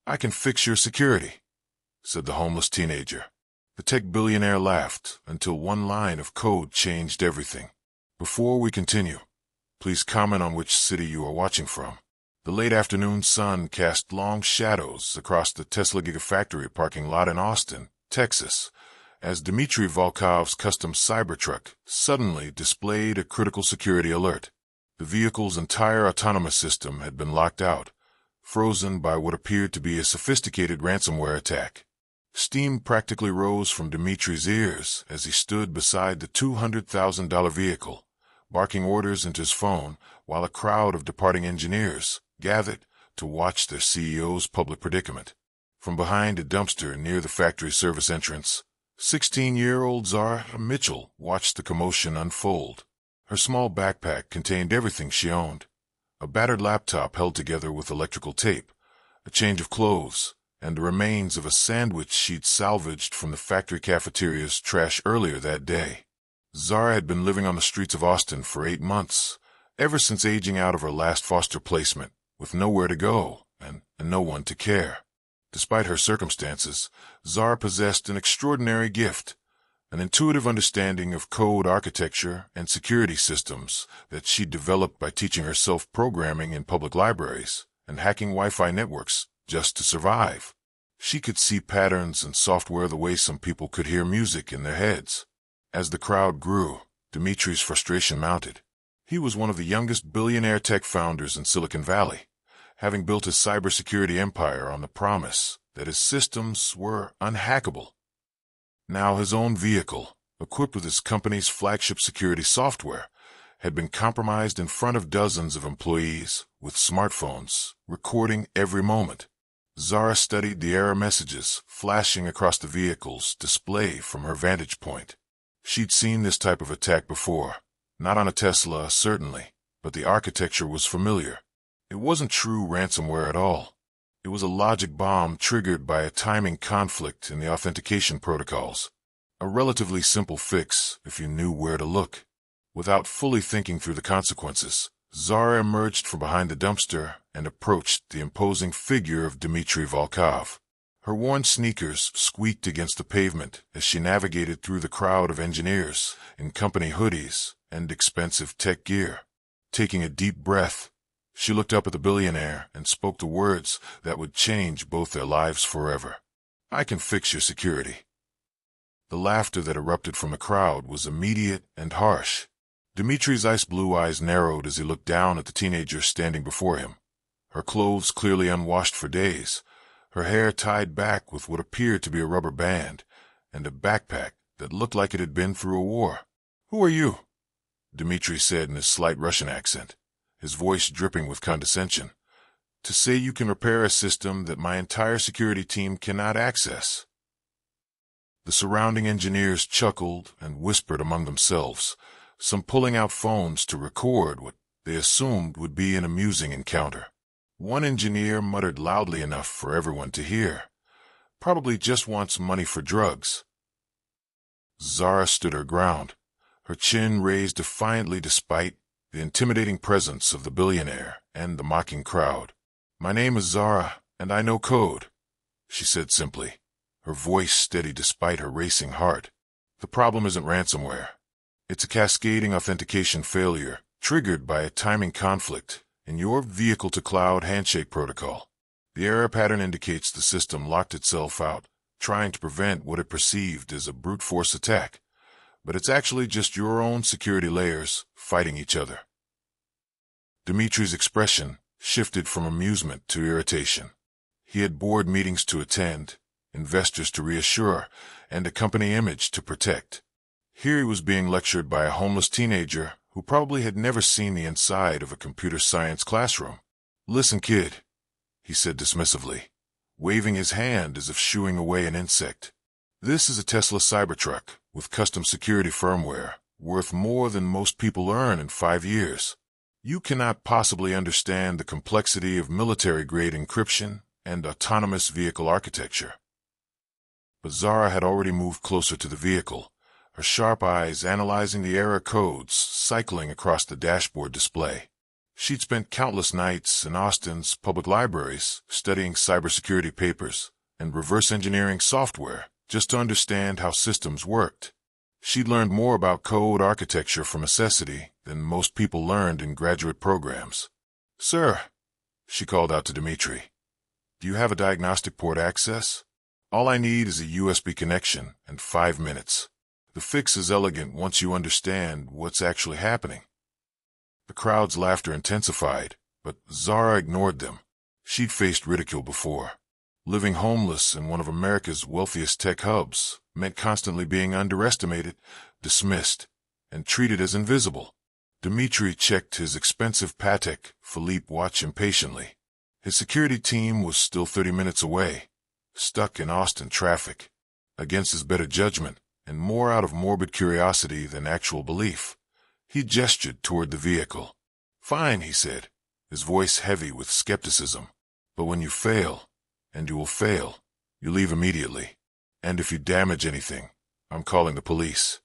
"I can fix your security," said the homeless teenager. The tech billionaire laughed until one line of code changed everything. "Before we continue, please comment on which city you are watching from." The late afternoon sun cast long shadows across the Tesla Gigafactory parking lot in Austin, Texas, as Dmitry Volkov's custom Cybertruck suddenly displayed a critical security alert. The vehicle's entire autonomous system had been locked out, frozen by what appeared to be a sophisticated ransomware attack. Steam practically rose from Dmitry's ears as he stood beside the $200,000 vehicle, barking orders into his phone while a crowd of departing engineers gathered to watch their CEO's public predicament. From behind a dumpster near the factory service entrance, 16-year-old Zara Mitchell watched the commotion unfold. Her small backpack contained everything she owned: a battered laptop held together with electrical tape, a change of clothes, and the remains of a sandwich she'd salvaged from the factory cafeteria's trash earlier that day. Zara had been living on the streets of Austin for 8 months, ever since aging out of her last foster placement, with nowhere to go and no one to care. Despite her circumstances, Zara possessed an extraordinary gift, an intuitive understanding of code architecture and security systems that she developed by teaching herself programming in public libraries and hacking Wi-Fi networks just to survive. She could see patterns in software the way some people could hear music in their heads. As the crowd grew, Dmitry's frustration mounted. He was one of the youngest billionaire tech founders in Silicon Valley, having built his cybersecurity empire on the promise that his systems were unhackable. Now his own vehicle, equipped with his company's flagship security software, had been compromised in front of dozens of employees with smartphones, recording every moment. Zara studied the error messages flashing across the vehicle's display from her vantage point. She'd seen this type of attack before, not on a Tesla, certainly, but the architecture was familiar. It wasn't true ransomware at all. It was a logic bomb triggered by a timing conflict in the authentication protocols. A relatively simple fix if you knew where to look. Without fully thinking through the consequences, Zara emerged from behind the dumpster and approached the imposing figure of Dmitry Volkov. Her worn sneakers squeaked against the pavement as she navigated through the crowd of engineers in company hoodies and expensive tech gear. Taking a deep breath, she looked up at the billionaire and spoke the words that would change both their lives forever. "I can fix your security." The laughter that erupted from the crowd was immediate and harsh. Dmitry's ice-blue eyes narrowed as he looked down at the teenager standing before him. Her clothes clearly unwashed for days, her hair tied back with what appeared to be a rubber band, and a backpack that looked like it had been through a war. "Who are you?" Dmitry said in his slight Russian accent, his voice dripping with condescension. "To say you can repair a system that my entire security team cannot access." The surrounding engineers chuckled and whispered among themselves, some pulling out phones to record what they assumed would be an amusing encounter. One engineer muttered loudly enough for everyone to hear, "Probably just wants money for drugs." Zara stood her ground, her chin raised defiantly despite the intimidating presence of the billionaire and the mocking crowd. "My name is Zara, and I know code," she said simply, her voice steady despite her racing heart. "The problem isn't ransomware. It's a cascading authentication failure triggered by a timing conflict in your vehicle-to-cloud handshake protocol. The error pattern indicates the system locked itself out, trying to prevent what it perceived as a brute force attack, but it's actually just your own security layers fighting each other." Dmitry's expression shifted from amusement to irritation. He had board meetings to attend, investors to reassure, and a company image to protect. Here he was being lectured by a homeless teenager who probably had never seen the inside of a computer science classroom. "Listen, kid," he said dismissively, waving his hand as if shooing away an insect. "This is a Tesla Cybertruck with custom security firmware, worth more than most people earn in 5 years. You cannot possibly understand the complexity of military-grade encryption and autonomous vehicle architecture." But Zara had already moved closer to the vehicle, her sharp eyes analyzing the error codes cycling across the dashboard display. She'd spent countless nights in Austin's public libraries studying cybersecurity papers and reverse engineering software just to understand how systems worked. She'd learned more about code architecture from necessity than most people learned in graduate programs. "Sir," she called out to Dmitri, "do you have a diagnostic port access? All I need is a USB connection and 5 minutes. The fix is elegant once you understand what's actually happening." The crowd's laughter intensified, but Zara ignored them. She'd faced ridicule before. Living homeless in one of America's wealthiest tech hubs meant constantly being underestimated, dismissed, and treated as invisible. Dmitri checked his expensive Patek Philippe watch impatiently. His security team was still 30 minutes away, stuck in Austin traffic. Against his better judgment, and more out of morbid curiosity than actual belief, he gestured toward the vehicle. "Fine," he said, his voice heavy with skepticism. "But when you fail, and you will fail, you leave immediately. And if you damage anything, I'm calling the police."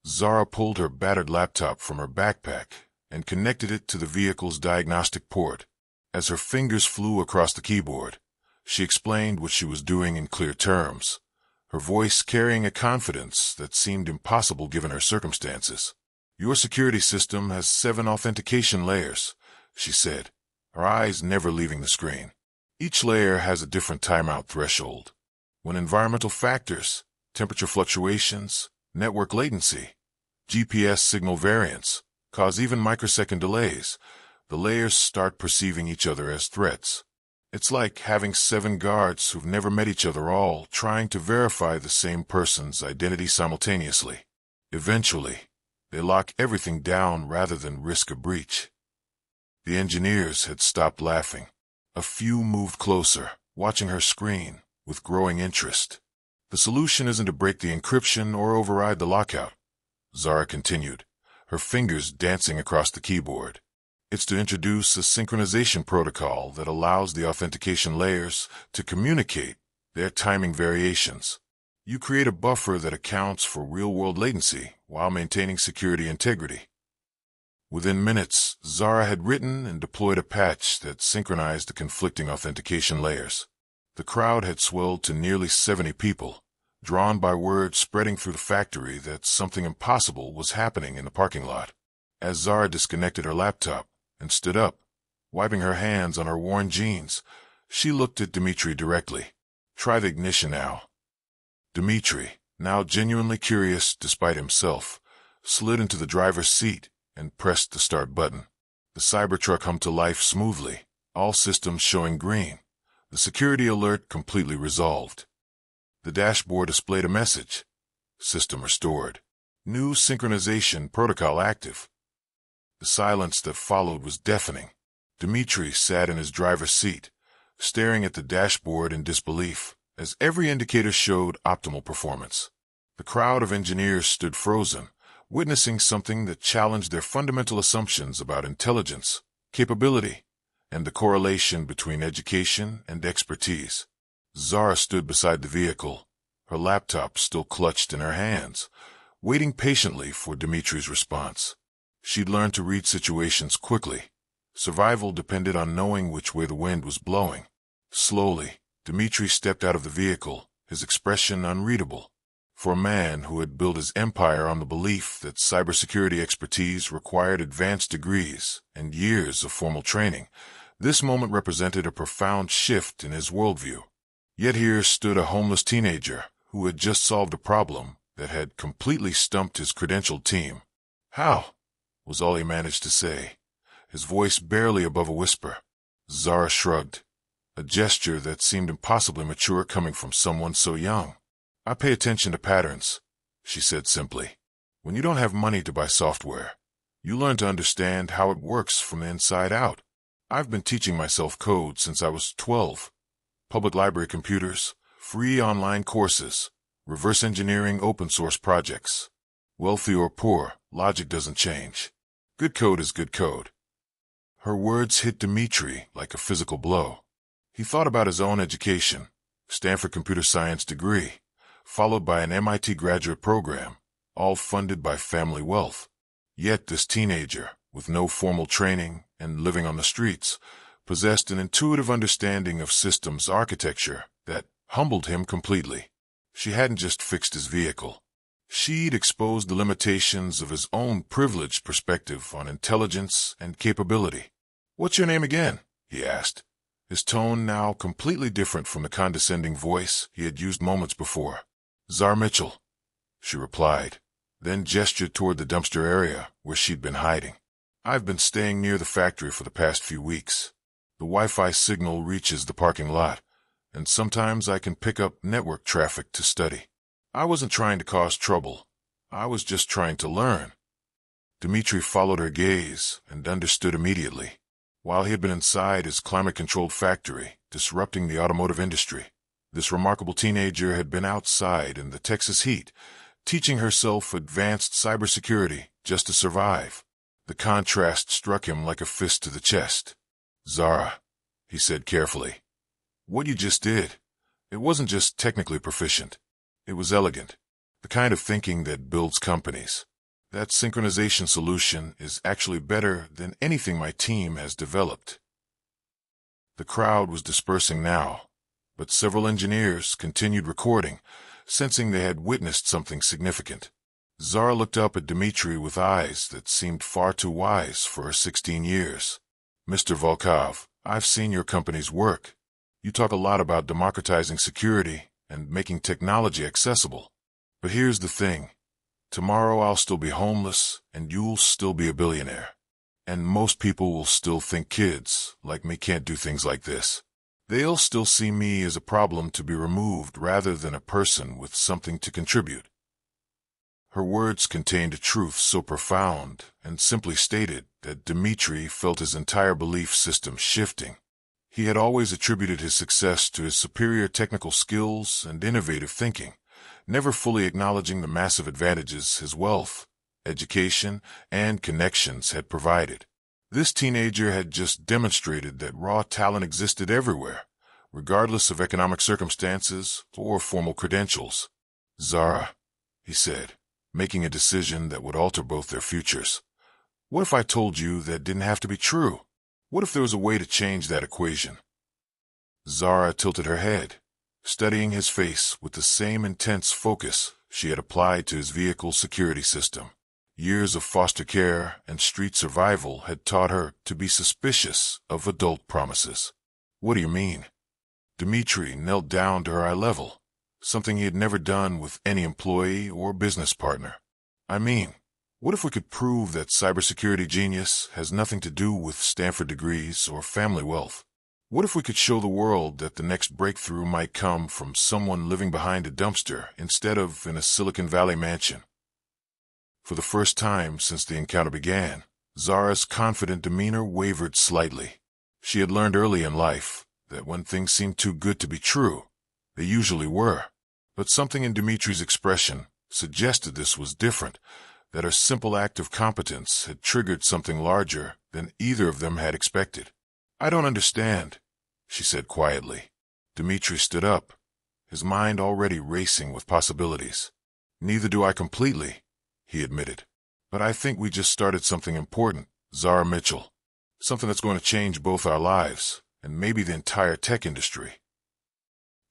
Zara pulled her battered laptop from her backpack and connected it to the vehicle's diagnostic port. As her fingers flew across the keyboard, she explained what she was doing in clear terms, her voice carrying a confidence that seemed impossible given her circumstances. "Your security system has 7 authentication layers," she said, her eyes never leaving the screen. "Each layer has a different timeout threshold. When environmental factors, temperature fluctuations, network latency, GPS signal variance cause even microsecond delays, the layers start perceiving each other as threats. It's like having 7 guards who've never met each other all trying to verify the same person's identity simultaneously. Eventually, they lock everything down rather than risk a breach." The engineers had stopped laughing. A few moved closer, watching her screen with growing interest. "The solution isn't to break the encryption or override the lockout," Zara continued, her fingers dancing across the keyboard. "It's to introduce a synchronization protocol that allows the authentication layers to communicate their timing variations. You create a buffer that accounts for real-world latency while maintaining security integrity." Within minutes, Zara had written and deployed a patch that synchronized the conflicting authentication layers. The crowd had swelled to nearly 70 people, drawn by word spreading through the factory that something impossible was happening in the parking lot. As Zara disconnected her laptop and stood up, wiping her hands on her worn jeans, she looked at Dmitri directly. "Try the ignition now." Dmitri, now genuinely curious despite himself, slid into the driver's seat and pressed the start button. The Cybertruck hummed to life smoothly, all systems showing green, the security alert completely resolved. The dashboard displayed a message: "System restored. New synchronization protocol active." The silence that followed was deafening. Dmitri sat in his driver's seat, staring at the dashboard in disbelief, as every indicator showed optimal performance. The crowd of engineers stood frozen, witnessing something that challenged their fundamental assumptions about intelligence, capability, and the correlation between education and expertise. Zara stood beside the vehicle, her laptop still clutched in her hands, waiting patiently for Dmitri's response. She'd learned to read situations quickly. Survival depended on knowing which way the wind was blowing. Slowly, Dmitri stepped out of the vehicle, his expression unreadable. For a man who had built his empire on the belief that cybersecurity expertise required advanced degrees and years of formal training, this moment represented a profound shift in his worldview. Yet here stood a homeless teenager who had just solved a problem that had completely stumped his credentialed team. "How?" was all he managed to say, his voice barely above a whisper. Zara shrugged, a gesture that seemed impossibly mature coming from someone so young. "I pay attention to patterns," she said simply. "When you don't have money to buy software, you learn to understand how it works from the inside out. I've been teaching myself code since I was 12. Public library computers, free online courses, reverse engineering open source projects. Wealthy or poor, logic doesn't change. Good code is good code." Her words hit Dmitri like a physical blow. He thought about his own education, Stanford computer science degree, followed by an MIT graduate program, all funded by family wealth. Yet this teenager, with no formal training and living on the streets, possessed an intuitive understanding of systems architecture that humbled him completely. She hadn't just fixed his vehicle. She'd exposed the limitations of his own privileged perspective on intelligence and capability. "What's your name again?" he asked, his tone now completely different from the condescending voice he had used moments before. "Zara Mitchell," she replied, then gestured toward the dumpster area where she'd been hiding. "I've been staying near the factory for the past few weeks. The Wi-Fi signal reaches the parking lot, and sometimes I can pick up network traffic to study. I wasn't trying to cause trouble. I was just trying to learn." Dmitri followed her gaze and understood immediately. While he had been inside his climate-controlled factory, disrupting the automotive industry, this remarkable teenager had been outside in the Texas heat, teaching herself advanced cybersecurity just to survive. The contrast struck him like a fist to the chest. "Zara," he said carefully, "what you just did, it wasn't just technically proficient. It was elegant. The kind of thinking that builds companies. That synchronization solution is actually better than anything my team has developed." The crowd was dispersing now, but several engineers continued recording, sensing they had witnessed something significant. Zara looked up at Dmitri with eyes that seemed far too wise for her 16 years. "Mr. Volkov, I've seen your company's work. You talk a lot about democratizing security and making technology accessible. But here's the thing. Tomorrow I'll still be homeless, and you'll still be a billionaire. And most people will still think kids like me can't do things like this. They'll still see me as a problem to be removed rather than a person with something to contribute." Her words contained a truth so profound and simply stated that Dmitri felt his entire belief system shifting. He had always attributed his success to his superior technical skills and innovative thinking, never fully acknowledging the massive advantages his wealth, education, and connections had provided. This teenager had just demonstrated that raw talent existed everywhere, regardless of economic circumstances or formal credentials. "Zara," he said, making a decision that would alter both their futures. "What if I told you that didn't have to be true? What if there was a way to change that equation?" Zara tilted her head, studying his face with the same intense focus she had applied to his vehicle's security system. Years of foster care and street survival had taught her to be suspicious of adult promises. "What do you mean?" Dmitri knelt down to her eye level, something he had never done with any employee or business partner. "I mean, what if we could prove that cybersecurity genius has nothing to do with Stanford degrees or family wealth? What if we could show the world that the next breakthrough might come from someone living behind a dumpster instead of in a Silicon Valley mansion?" For the first time since the encounter began, Zara's confident demeanor wavered slightly. She had learned early in life that when things seemed too good to be true, they usually were. But something in Dmitri's expression suggested this was different, that her simple act of competence had triggered something larger than either of them had expected. "I don't understand," she said quietly. Dmitri stood up, his mind already racing with possibilities. "Neither do I completely," he admitted. "But I think we just started something important, Zara Mitchell. Something that's going to change both our lives and maybe the entire tech industry."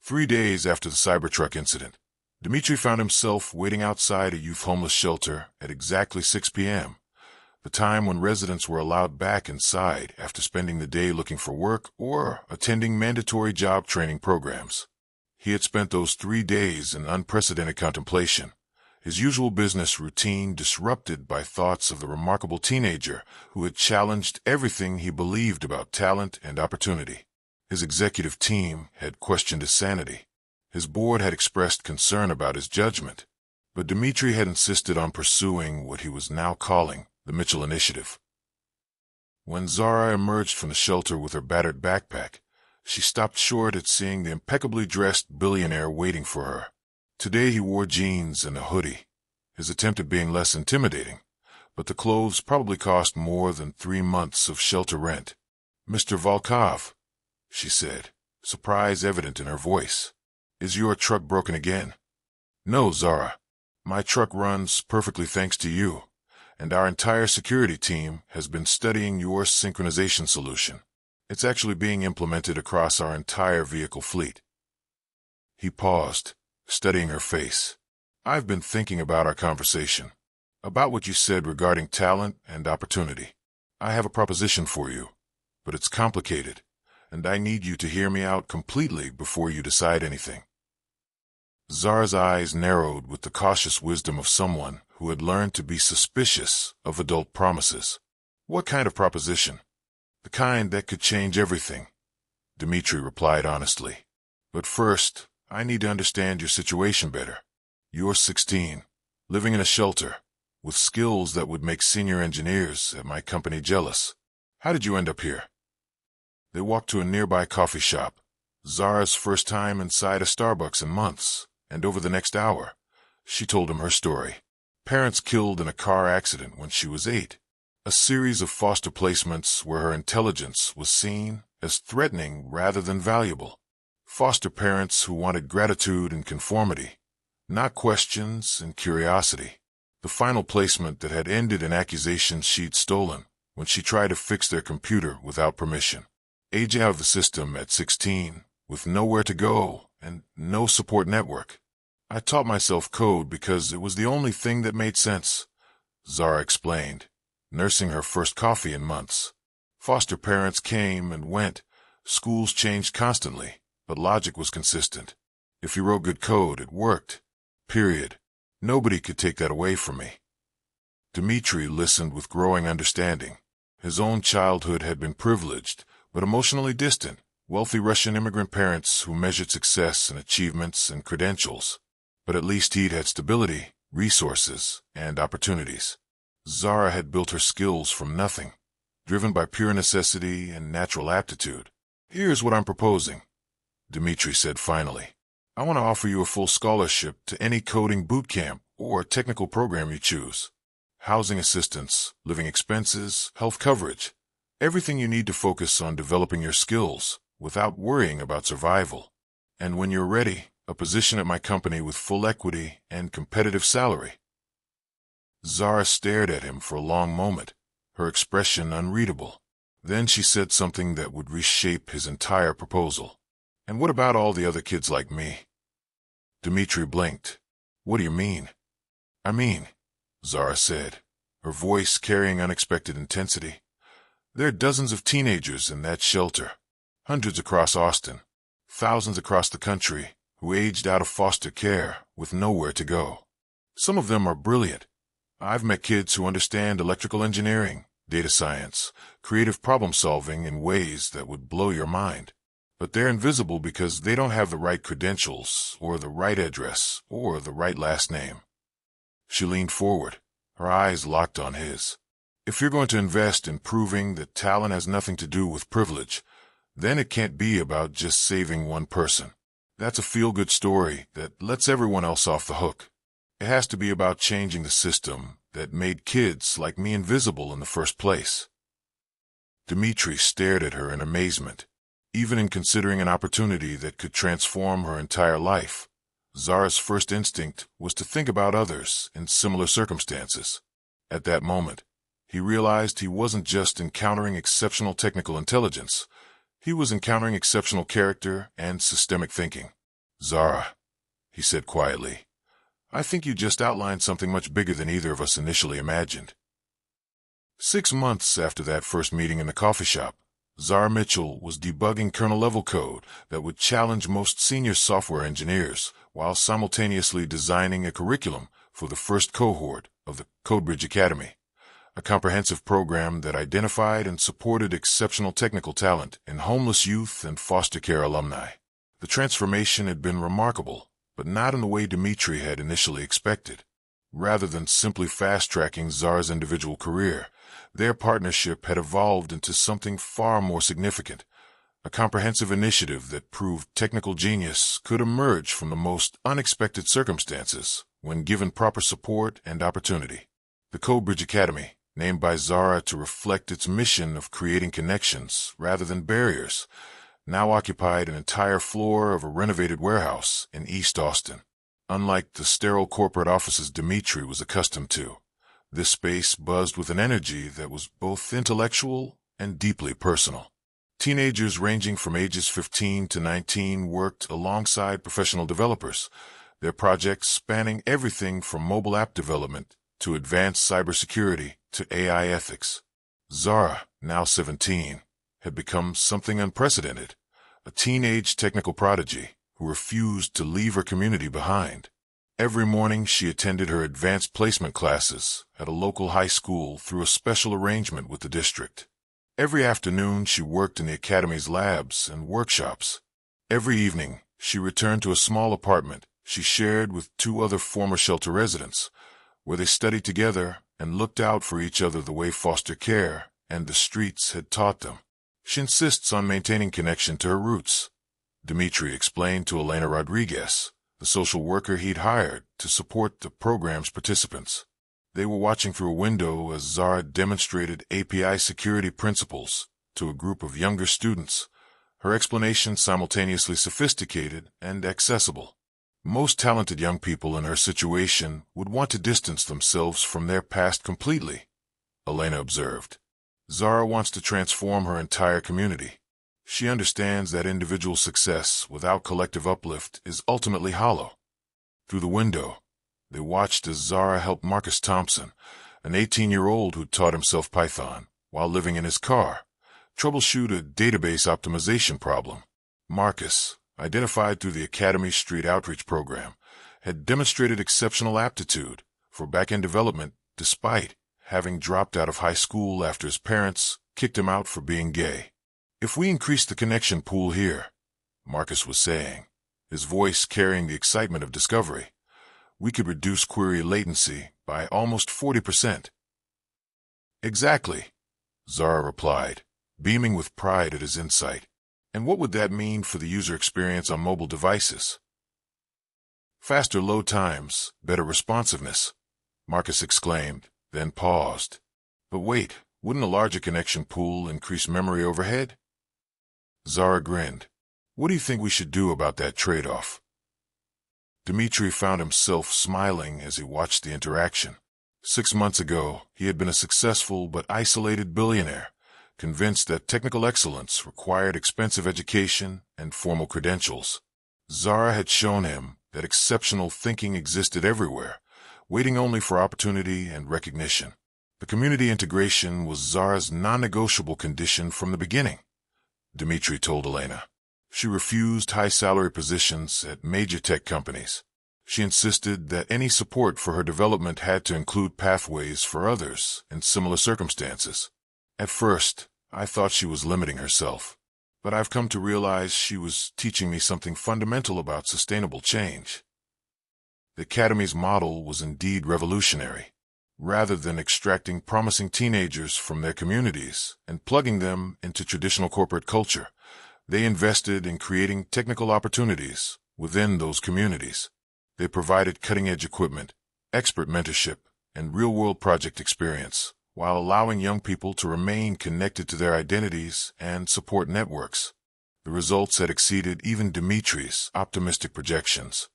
3 days after the Cybertruck incident, Dmitri found himself waiting outside a youth homeless shelter at exactly 6 p.m., the time when residents were allowed back inside after spending the day looking for work or attending mandatory job training programs. He had spent those 3 days in unprecedented contemplation, his usual business routine disrupted by thoughts of the remarkable teenager who had challenged everything he believed about talent and opportunity. His executive team had questioned his sanity. His board had expressed concern about his judgment, but Dmitri had insisted on pursuing what he was now calling the Mitchell Initiative. When Zara emerged from the shelter with her battered backpack, she stopped short at seeing the impeccably dressed billionaire waiting for her. Today he wore jeans and a hoodie, his attempt at being less intimidating, but the clothes probably cost more than 3 months of shelter rent. "Mr. Volkov," she said, surprise evident in her voice. "Is your truck broken again?" "No, Zara. My truck runs perfectly thanks to you, and our entire security team has been studying your synchronization solution. It's actually being implemented across our entire vehicle fleet." He paused, studying her face. "I've been thinking about our conversation, about what you said regarding talent and opportunity. I have a proposition for you, but it's complicated, and I need you to hear me out completely before you decide anything." Zara's eyes narrowed with the cautious wisdom of someone who had learned to be suspicious of adult promises. "What kind of proposition?" "The kind that could change everything," Dmitri replied honestly. "But first, I need to understand your situation better. You're 16, living in a shelter, with skills that would make senior engineers at my company jealous. How did you end up here?" They walked to a nearby coffee shop, Zara's first time inside a Starbucks in months, and over the next hour, she told him her story. Parents killed in a car accident when she was 8. A series of foster placements where her intelligence was seen as threatening rather than valuable. Foster parents who wanted gratitude and conformity, not questions and curiosity. The final placement that had ended in accusations she'd stolen when she tried to fix their computer without permission. Age out of the system at 16, with nowhere to go and no support network. "I taught myself code because it was the only thing that made sense," Zara explained, nursing her first coffee in months. Foster parents came and went, schools changed constantly, but logic was consistent. If you wrote good code, it worked. Period. Nobody could take that away from me. Dmitri listened with growing understanding. His own childhood had been privileged, but emotionally distant, wealthy Russian immigrant parents who measured success in achievements and credentials. But at least he'd had stability, resources, and opportunities. Zara had built her skills from nothing, driven by pure necessity and natural aptitude. "Here's what I'm proposing," Dmitri said finally. "I want to offer you a full scholarship to any coding boot camp or technical program you choose. Housing assistance, living expenses, health coverage. Everything you need to focus on developing your skills without worrying about survival. And when you're ready, a position at my company with full equity and competitive salary." Zara stared at him for a long moment, her expression unreadable. Then she said something that would reshape his entire proposal. "And what about all the other kids like me?" Dmitri blinked. "What do you mean?" "I mean," Zara said, her voice carrying unexpected intensity, "there are dozens of teenagers in that shelter, hundreds across Austin, thousands across the country, who aged out of foster care with nowhere to go. Some of them are brilliant. I've met kids who understand electrical engineering, data science, creative problem-solving in ways that would blow your mind. But they're invisible because they don't have the right credentials, or the right address, or the right last name." She leaned forward, her eyes locked on his. "If you're going to invest in proving that talent has nothing to do with privilege, then it can't be about just saving one person. That's a feel-good story that lets everyone else off the hook. It has to be about changing the system that made kids like me invisible in the first place." Dmitri stared at her in amazement. Even in considering an opportunity that could transform her entire life, Zara's first instinct was to think about others in similar circumstances. At that moment, he realized he wasn't just encountering exceptional technical intelligence, he was encountering exceptional character and systemic thinking. "Zara," he said quietly, "I think you just outlined something much bigger than either of us initially imagined." 6 months after that first meeting in the coffee shop, Zara Mitchell was debugging kernel-level code that would challenge most senior software engineers while simultaneously designing a curriculum for the first cohort of the Codebridge Academy, a comprehensive program that identified and supported exceptional technical talent in homeless youth and foster care alumni. The transformation had been remarkable, but not in the way Dmitri had initially expected. Rather than simply fast-tracking Zara's individual career, their partnership had evolved into something far more significant, a comprehensive initiative that proved technical genius could emerge from the most unexpected circumstances when given proper support and opportunity. The Codebridge Academy, named by Zara to reflect its mission of creating connections rather than barriers, now occupied an entire floor of a renovated warehouse in East Austin. Unlike the sterile corporate offices Dmitri was accustomed to, This space buzzed with an energy that was both intellectual and deeply personal. Teenagers ranging from ages 15 to 19 worked alongside professional developers, their projects spanning everything from mobile app development to advanced cybersecurity to AI ethics. Zara, now 17, had become something unprecedented, a teenage technical prodigy who refused to leave her community behind. Every morning she attended her advanced placement classes at a local high school through a special arrangement with the district. Every afternoon she worked in the academy's labs and workshops. Every evening she returned to a small apartment she shared with 2 other former shelter residents, where they studied together and looked out for each other the way foster care and the streets had taught them. She insists on maintaining connection to her roots, Dimitri explained to Elena Rodriguez, the social worker he'd hired to support the program's participants. They were watching through a window as Zara demonstrated API security principles to a group of younger students, her explanation simultaneously sophisticated and accessible. Most talented young people in her situation would want to distance themselves from their past completely, Elena observed. Zara wants to transform her entire community. She understands that individual success without collective uplift is ultimately hollow. Through the window, they watched as Zara helped Marcus Thompson, an 18-year-old who taught himself Python while living in his car, troubleshoot a database optimization problem. Marcus, identified through the Academy Street Outreach Program, had demonstrated exceptional aptitude for back-end development despite having dropped out of high school after his parents kicked him out for being gay. "If we increase the connection pool here," Marcus was saying, his voice carrying the excitement of discovery, "we could reduce query latency by almost 40%. "Exactly," Zara replied, beaming with pride at his insight. "And what would that mean for the user experience on mobile devices?" "Faster load times, better responsiveness," Marcus exclaimed, then paused. "But wait, wouldn't a larger connection pool increase memory overhead?" Zara grinned. "What do you think we should do about that trade-off?" Dimitri found himself smiling as he watched the interaction. 6 months ago, he had been a successful but isolated billionaire, convinced that technical excellence required expensive education and formal credentials. Zara had shown him that exceptional thinking existed everywhere, waiting only for opportunity and recognition. The community integration was Zara's non-negotiable condition from the beginning, Dimitri told Elena. She refused high-salary positions at major tech companies. She insisted that any support for her development had to include pathways for others in similar circumstances. At first, I thought she was limiting herself, but I've come to realize she was teaching me something fundamental about sustainable change. The Academy's model was indeed revolutionary. Rather than extracting promising teenagers from their communities and plugging them into traditional corporate culture, they invested in creating technical opportunities within those communities. They provided cutting-edge equipment, expert mentorship, and real-world project experience, while allowing young people to remain connected to their identities and support networks. The results had exceeded even Dimitri's optimistic projections.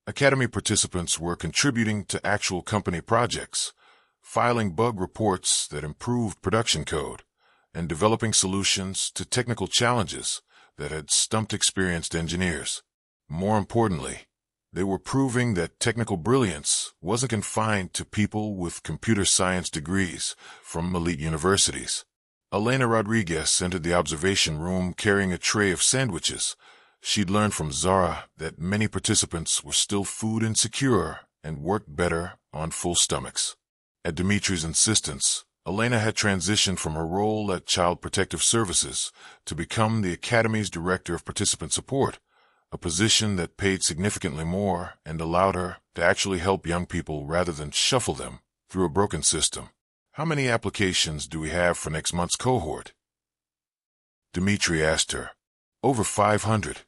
Academy participants were contributing to actual company projects, filing bug reports that improved production code, and developing solutions to technical challenges that had stumped experienced engineers. More importantly, they were proving that technical brilliance wasn't confined to people with computer science degrees from elite universities. Elena Rodriguez entered the observation room carrying a tray of sandwiches. She'd learned from Zara that many participants were still food insecure and worked better on full stomachs. At Dimitri's insistence, Elena had transitioned from her role at Child Protective Services to become the Academy's Director of Participant Support, a position that paid significantly more and allowed her to actually help young people rather than shuffle them through a broken system. "How many applications do we have for next month's cohort?" Dimitri asked her. "Over 500,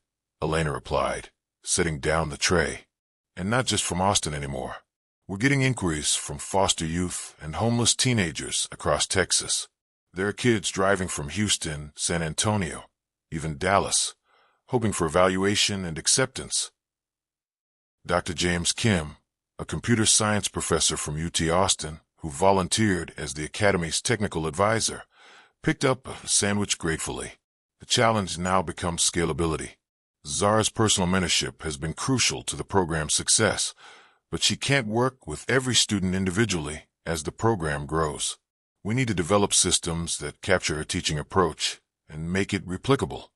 Elena replied, setting down the tray. "And not just from Austin anymore. We're getting inquiries from foster youth and homeless teenagers across Texas. There are kids driving from Houston, San Antonio, even Dallas, hoping for evaluation and acceptance." Dr. James Kim, a computer science professor from UT Austin, who volunteered as the Academy's technical advisor, picked up a sandwich gratefully. The challenge now becomes scalability. Zara's personal mentorship has been crucial to the program's success, but she can't work with every student individually as the program grows. We need to develop systems that capture her teaching approach and make it replicable.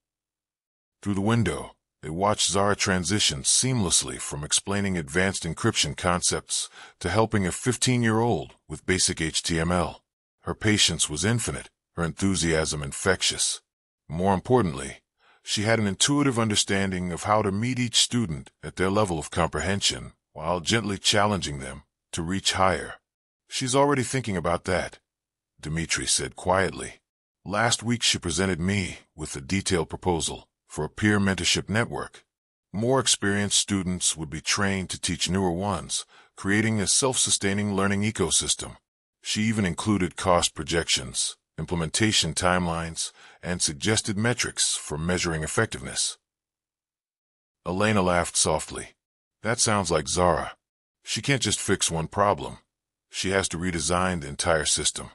Through the window, they watch Zara transition seamlessly from explaining advanced encryption concepts to helping a 15-year-old with basic HTML. Her patience was infinite, her enthusiasm infectious. More importantly, she had an intuitive understanding of how to meet each student at their level of comprehension while gently challenging them to reach higher. "She's already thinking about that," Dmitri said quietly. "Last week she presented me with a detailed proposal for a peer mentorship network. More experienced students would be trained to teach newer ones, creating a self-sustaining learning ecosystem. She even included cost projections, implementation timelines, and suggested metrics for measuring effectiveness." Elena laughed softly. "That sounds like Zara. She can't just fix one problem. She has to redesign the entire system."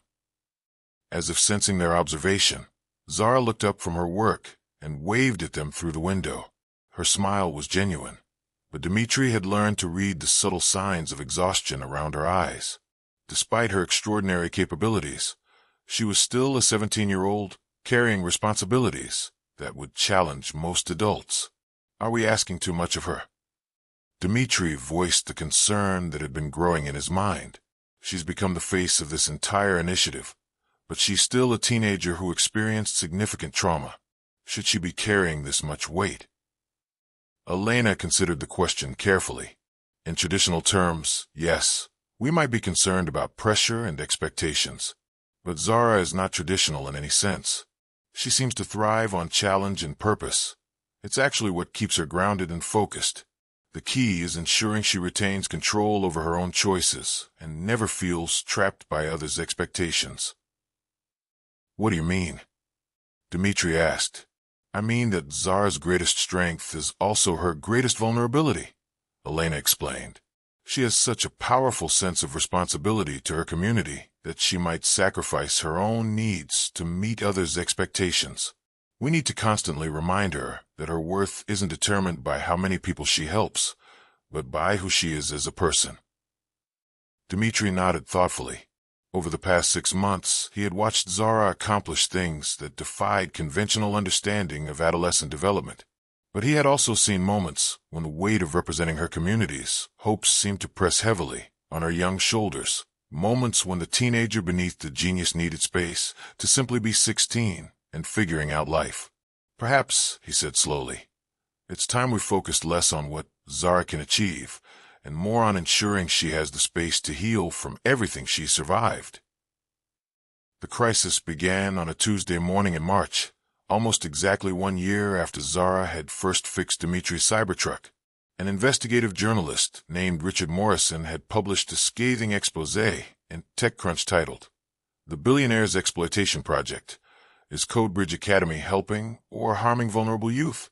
As if sensing their observation, Zara looked up from her work and waved at them through the window. Her smile was genuine, but Dmitri had learned to read the subtle signs of exhaustion around her eyes. Despite her extraordinary capabilities, she was still a 17-year-old carrying responsibilities that would challenge most adults. "Are we asking too much of her?" Dmitri voiced the concern that had been growing in his mind. "She's become the face of this entire initiative, but she's still a teenager who experienced significant trauma. Should she be carrying this much weight?" Elena considered the question carefully. "In traditional terms, yes, we might be concerned about pressure and expectations. But Zara is not traditional in any sense. She seems to thrive on challenge and purpose. It's actually what keeps her grounded and focused. The key is ensuring she retains control over her own choices and never feels trapped by others' expectations." "What do you mean?" Dmitri asked. "I mean that Zara's greatest strength is also her greatest vulnerability," Elena explained. "She has such a powerful sense of responsibility to her community that she might sacrifice her own needs to meet others' expectations. We need to constantly remind her that her worth isn't determined by how many people she helps, but by who she is as a person." Dmitri nodded thoughtfully. Over the past 6 months, he had watched Zara accomplish things that defied conventional understanding of adolescent development. But he had also seen moments when the weight of representing her community's hopes seemed to press heavily on her young shoulders. Moments when the teenager beneath the genius needed space to simply be 16 and figuring out life. "Perhaps," he said slowly, "it's time we focused less on what Zara can achieve and more on ensuring she has the space to heal from everything she survived." The crisis began on a Tuesday morning in March, almost exactly 1 year after Zara had first fixed Dimitri's Cybertruck. An investigative journalist named Richard Morrison had published a scathing expose in TechCrunch titled, "The Billionaire's Exploitation Project. Is CodeBridge Academy helping or harming vulnerable youth?"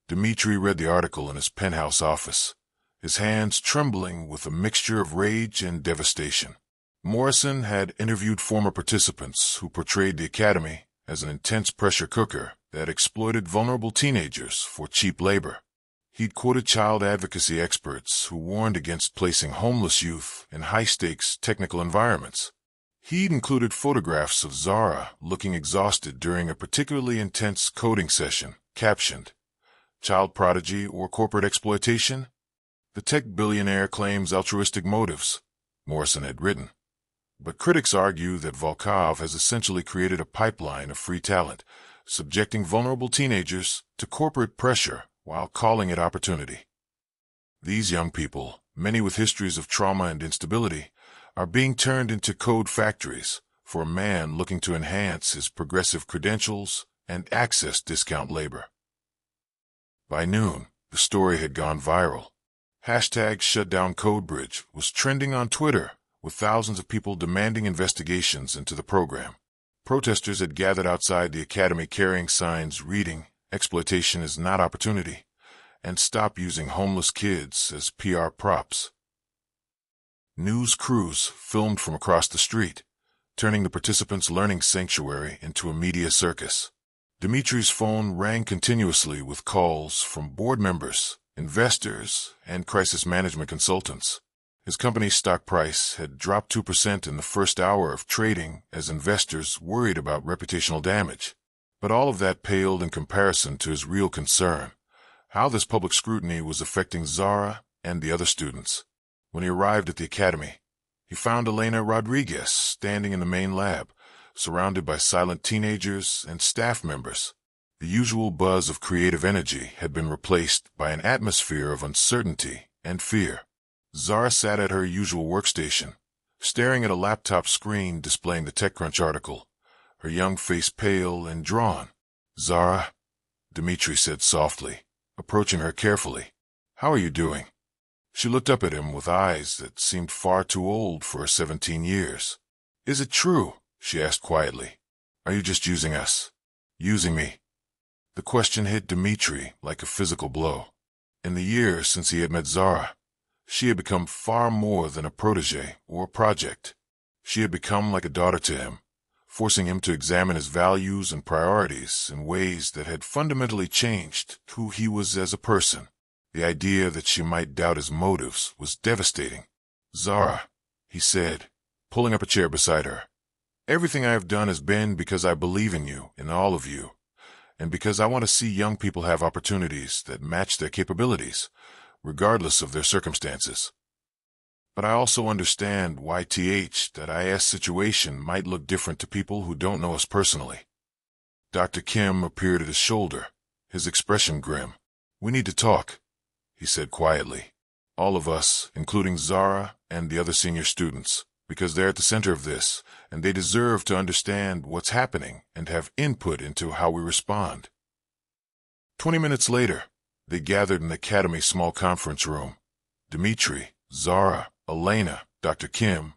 Dmitri read the article in his penthouse office, his hands trembling with a mixture of rage and devastation. Morrison had interviewed former participants who portrayed the academy as an intense pressure cooker that exploited vulnerable teenagers for cheap labor. He'd quoted child advocacy experts who warned against placing homeless youth in high-stakes technical environments. He'd included photographs of Zara looking exhausted during a particularly intense coding session, captioned, "Child prodigy or corporate exploitation? The tech billionaire claims altruistic motives," Morrison had written. But critics argue that Volkov has essentially created a pipeline of free talent, subjecting vulnerable teenagers to corporate pressure while calling it opportunity. These young people, many with histories of trauma and instability, are being turned into code factories for a man looking to enhance his progressive credentials and access discount labor. By noon, the story had gone viral. #ShutDownCodeBridge was trending on Twitter, with thousands of people demanding investigations into the program. Protesters had gathered outside the academy carrying signs reading, "Exploitation is not opportunity," and "Stop using homeless kids as PR props." News crews filmed from across the street, turning the participants' learning sanctuary into a media circus. Dimitri's phone rang continuously with calls from board members, investors, and crisis management consultants. His company's stock price had dropped 2% in the first hour of trading as investors worried about reputational damage. But all of that paled in comparison to his real concern, how this public scrutiny was affecting Zara and the other students. When he arrived at the academy, he found Elena Rodriguez standing in the main lab, surrounded by silent teenagers and staff members. The usual buzz of creative energy had been replaced by an atmosphere of uncertainty and fear. Zara sat at her usual workstation, staring at a laptop screen displaying the TechCrunch article, her young face pale and drawn. "Zara," Dimitri said softly, approaching her carefully. "How are you doing?" She looked up at him with eyes that seemed far too old for her 17 years. "Is it true?" she asked quietly. "Are you just using us? Using me?" The question hit Dimitri like a physical blow. In the years since he had met Zara, she had become far more than a protege or a project. She had become like a daughter to him, forcing him to examine his values and priorities in ways that had fundamentally changed who he was as a person. The idea that she might doubt his motives was devastating. "Zara," he said, pulling up a chair beside her, "everything I have done has been because I believe in you, in all of you, and because I want to see young people have opportunities that match their capabilities, regardless of their circumstances. But I also understand why that IS situation might look different to people who don't know us personally." Dr. Kim appeared at his shoulder, his expression grim. "We need to talk," he said quietly. "All of us, including Zara and the other senior students, because they're at the center of this, and they deserve to understand what's happening and have input into how we respond." 20 minutes later, they gathered in the Academy's small conference room. Dimitri, Zara, Elena, Dr. Kim,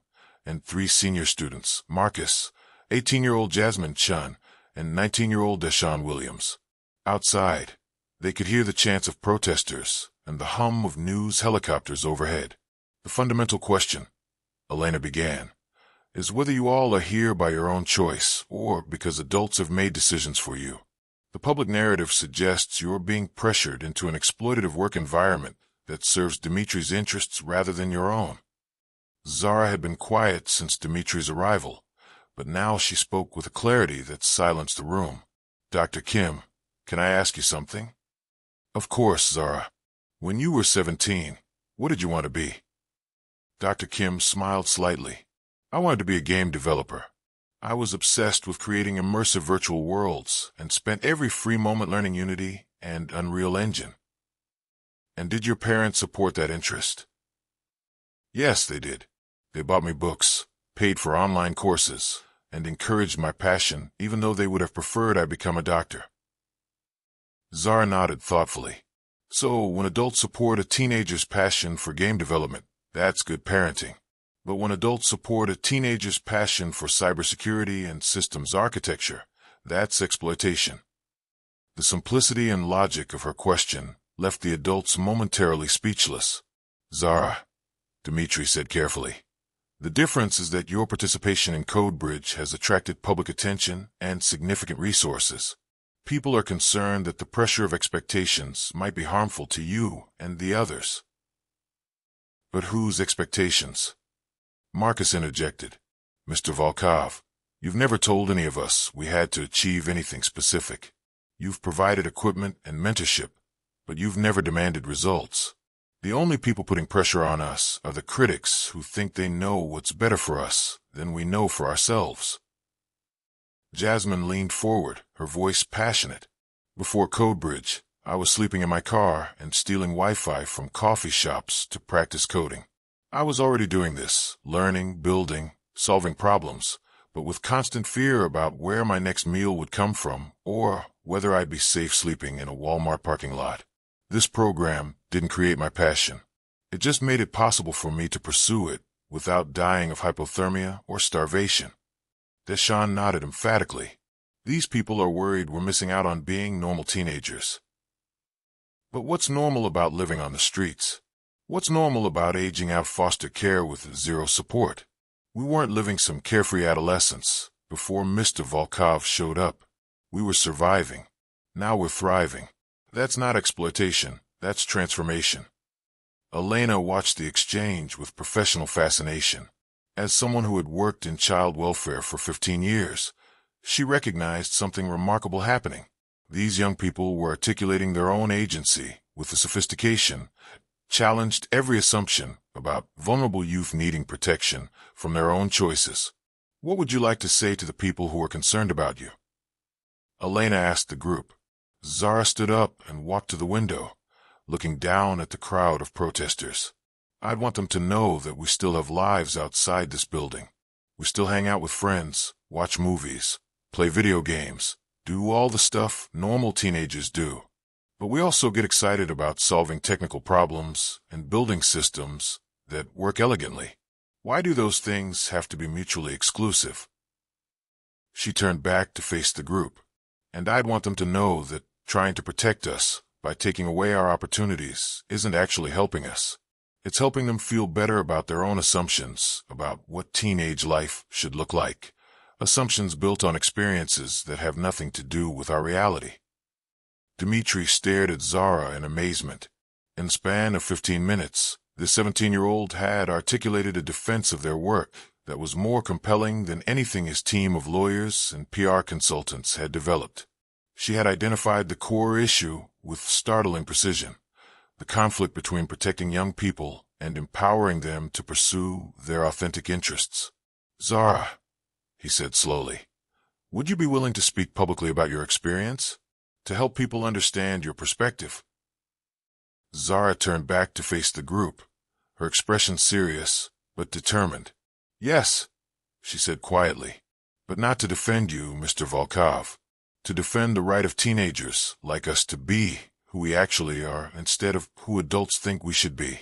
and 3 senior students, Marcus, 18-year-old Jasmine Chun, and 19-year-old Deshaun Williams. Outside, they could hear the chants of protesters and the hum of news helicopters overhead. "The fundamental question," Elena began, "is whether you all are here by your own choice or because adults have made decisions for you. The public narrative suggests you're being pressured into an exploitative work environment that serves Dimitri's interests rather than your own." Zara had been quiet since Dimitri's arrival, but now she spoke with a clarity that silenced the room. "Dr. Kim, can I ask you something?" "Of course, Zara. When you were 17, what did you want to be?" Dr. Kim smiled slightly. "I wanted to be a game developer. I was obsessed with creating immersive virtual worlds and spent every free moment learning Unity and Unreal Engine." "And did your parents support that interest?" "Yes, they did. They bought me books, paid for online courses, and encouraged my passion even though they would have preferred I become a doctor." Zara nodded thoughtfully. "So when adults support a teenager's passion for game development, that's good parenting. But when adults support a teenager's passion for cybersecurity and systems architecture, that's exploitation." The simplicity and logic of her question left the adults momentarily speechless. "Zara," Dimitri said carefully, "the difference is that your participation in CodeBridge has attracted public attention and significant resources. People are concerned that the pressure of expectations might be harmful to you and the others." "But whose expectations?" Marcus interjected. "Mr. Volkov, you've never told any of us we had to achieve anything specific. You've provided equipment and mentorship, but you've never demanded results. The only people putting pressure on us are the critics who think they know what's better for us than we know for ourselves." Jasmine leaned forward, her voice passionate. "Before CodeBridge, I was sleeping in my car and stealing Wi-Fi from coffee shops to practice coding. I was already doing this, learning, building, solving problems, but with constant fear about where my next meal would come from or whether I'd be safe sleeping in a Walmart parking lot. This program didn't create my passion. It just made it possible for me to pursue it without dying of hypothermia or starvation." Deshaun nodded emphatically. "These people are worried we're missing out on being normal teenagers." "But what's normal about living on the streets?" What's normal about aging out foster care with zero support? We weren't living some carefree adolescence before Mr. Volkov showed up. We were surviving. Now we're thriving. That's not exploitation. That's transformation. Elena watched the exchange with professional fascination. As someone who had worked in child welfare for 15 years, she recognized something remarkable happening. These young people were articulating their own agency with a sophistication, challenged every assumption about vulnerable youth needing protection from their own choices. What would you like to say to the people who are concerned about you? Elena asked the group. Zara stood up and walked to the window, looking down at the crowd of protesters. I'd want them to know that we still have lives outside this building. We still hang out with friends, watch movies, play video games, do all the stuff normal teenagers do. But we also get excited about solving technical problems and building systems that work elegantly. Why do those things have to be mutually exclusive? She turned back to face the group. And I'd want them to know that trying to protect us by taking away our opportunities isn't actually helping us. It's helping them feel better about their own assumptions about what teenage life should look like. Assumptions built on experiences that have nothing to do with our reality. Dmitri stared at Zara in amazement. In the span of 15 minutes, the 17-year-old had articulated a defense of their work that was more compelling than anything his team of lawyers and PR consultants had developed. She had identified the core issue with startling precision, the conflict between protecting young people and empowering them to pursue their authentic interests. Zara, he said slowly, would you be willing to speak publicly about your experience, to help people understand your perspective? Zara turned back to face the group, her expression serious but determined. Yes, she said quietly, but not to defend you, Mr. Volkov. To defend the right of teenagers like us to be who we actually are instead of who adults think we should be.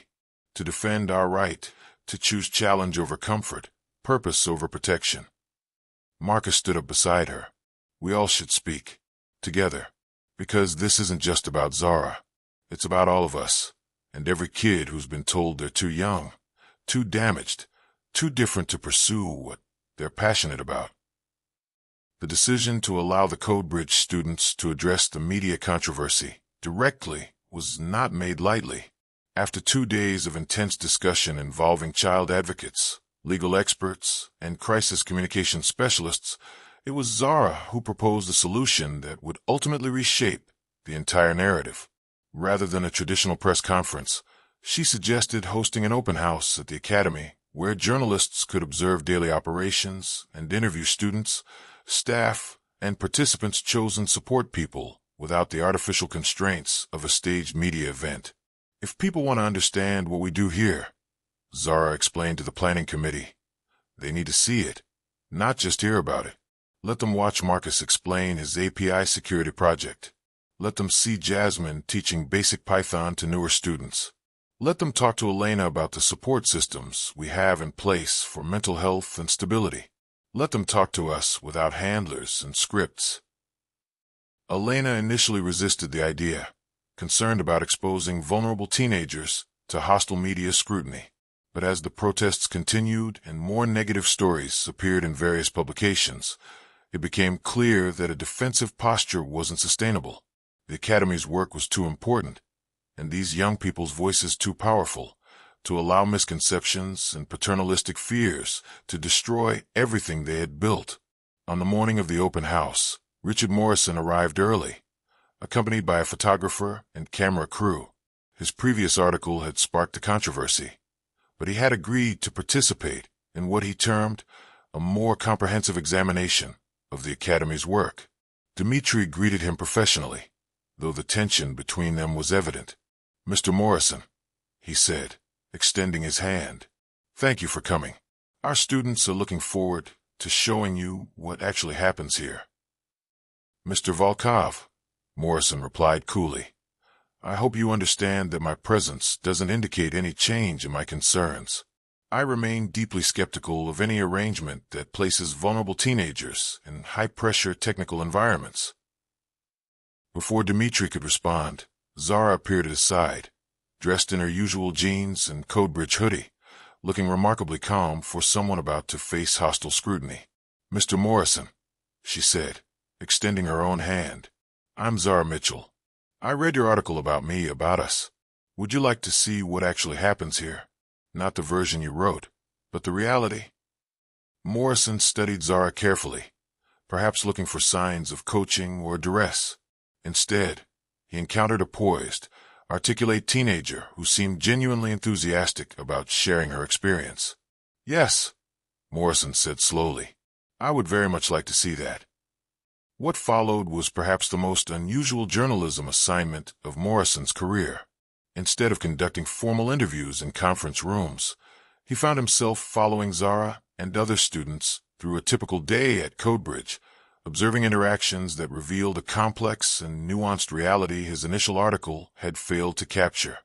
To defend our right to choose challenge over comfort, purpose over protection. Marcus stood up beside her. We all should speak, together, because this isn't just about Zara. It's about all of us, and every kid who's been told they're too young, too damaged, too different to pursue what they're passionate about. The decision to allow the Codebridge students to address the media controversy directly was not made lightly. After 2 days of intense discussion involving child advocates, legal experts, and crisis communication specialists, it was Zara who proposed a solution that would ultimately reshape the entire narrative. Rather than a traditional press conference, she suggested hosting an open house at the academy where journalists could observe daily operations and interview students, staff, and participants' chosen support people without the artificial constraints of a staged media event. If people want to understand what we do here, Zara explained to the planning committee, they need to see it, not just hear about it. Let them watch Marcus explain his API security project. Let them see Jasmine teaching basic Python to newer students. Let them talk to Elena about the support systems we have in place for mental health and stability. Let them talk to us without handlers and scripts. Elena initially resisted the idea, concerned about exposing vulnerable teenagers to hostile media scrutiny. But as the protests continued and more negative stories appeared in various publications, it became clear that a defensive posture wasn't sustainable. The Academy's work was too important, and these young people's voices too powerful, to allow misconceptions and paternalistic fears to destroy everything they had built. On the morning of the open house, Richard Morrison arrived early, accompanied by a photographer and camera crew. His previous article had sparked a controversy, but he had agreed to participate in what he termed a more comprehensive examination of the Academy's work. Dmitri greeted him professionally, though the tension between them was evident. Mr. Morrison, he said, extending his hand, thank you for coming. Our students are looking forward to showing you what actually happens here. Mr. Volkov, Morrison replied coolly, I hope you understand that my presence doesn't indicate any change in my concerns. I remain deeply skeptical of any arrangement that places vulnerable teenagers in high-pressure technical environments. Before Dmitri could respond, Zara appeared at his side. dressed in her usual jeans and Codebridge hoodie, looking remarkably calm for someone about to face hostile scrutiny. "Mr. Morrison," she said, extending her own hand. "I'm Zara Mitchell. I read your article about me, about us. Would you like to see what actually happens here? Not the version you wrote, but the reality?" Morrison studied Zara carefully, perhaps looking for signs of coaching or duress. Instead, he encountered a poised, articulate teenager who seemed genuinely enthusiastic about sharing her experience. "Yes," Morrison said slowly. "I would very much like to see that." What followed was perhaps the most unusual journalism assignment of Morrison's career. Instead of conducting formal interviews in conference rooms, he found himself following Zara and other students through a typical day at Codebridge, observing interactions that revealed a complex and nuanced reality his initial article had failed to capture.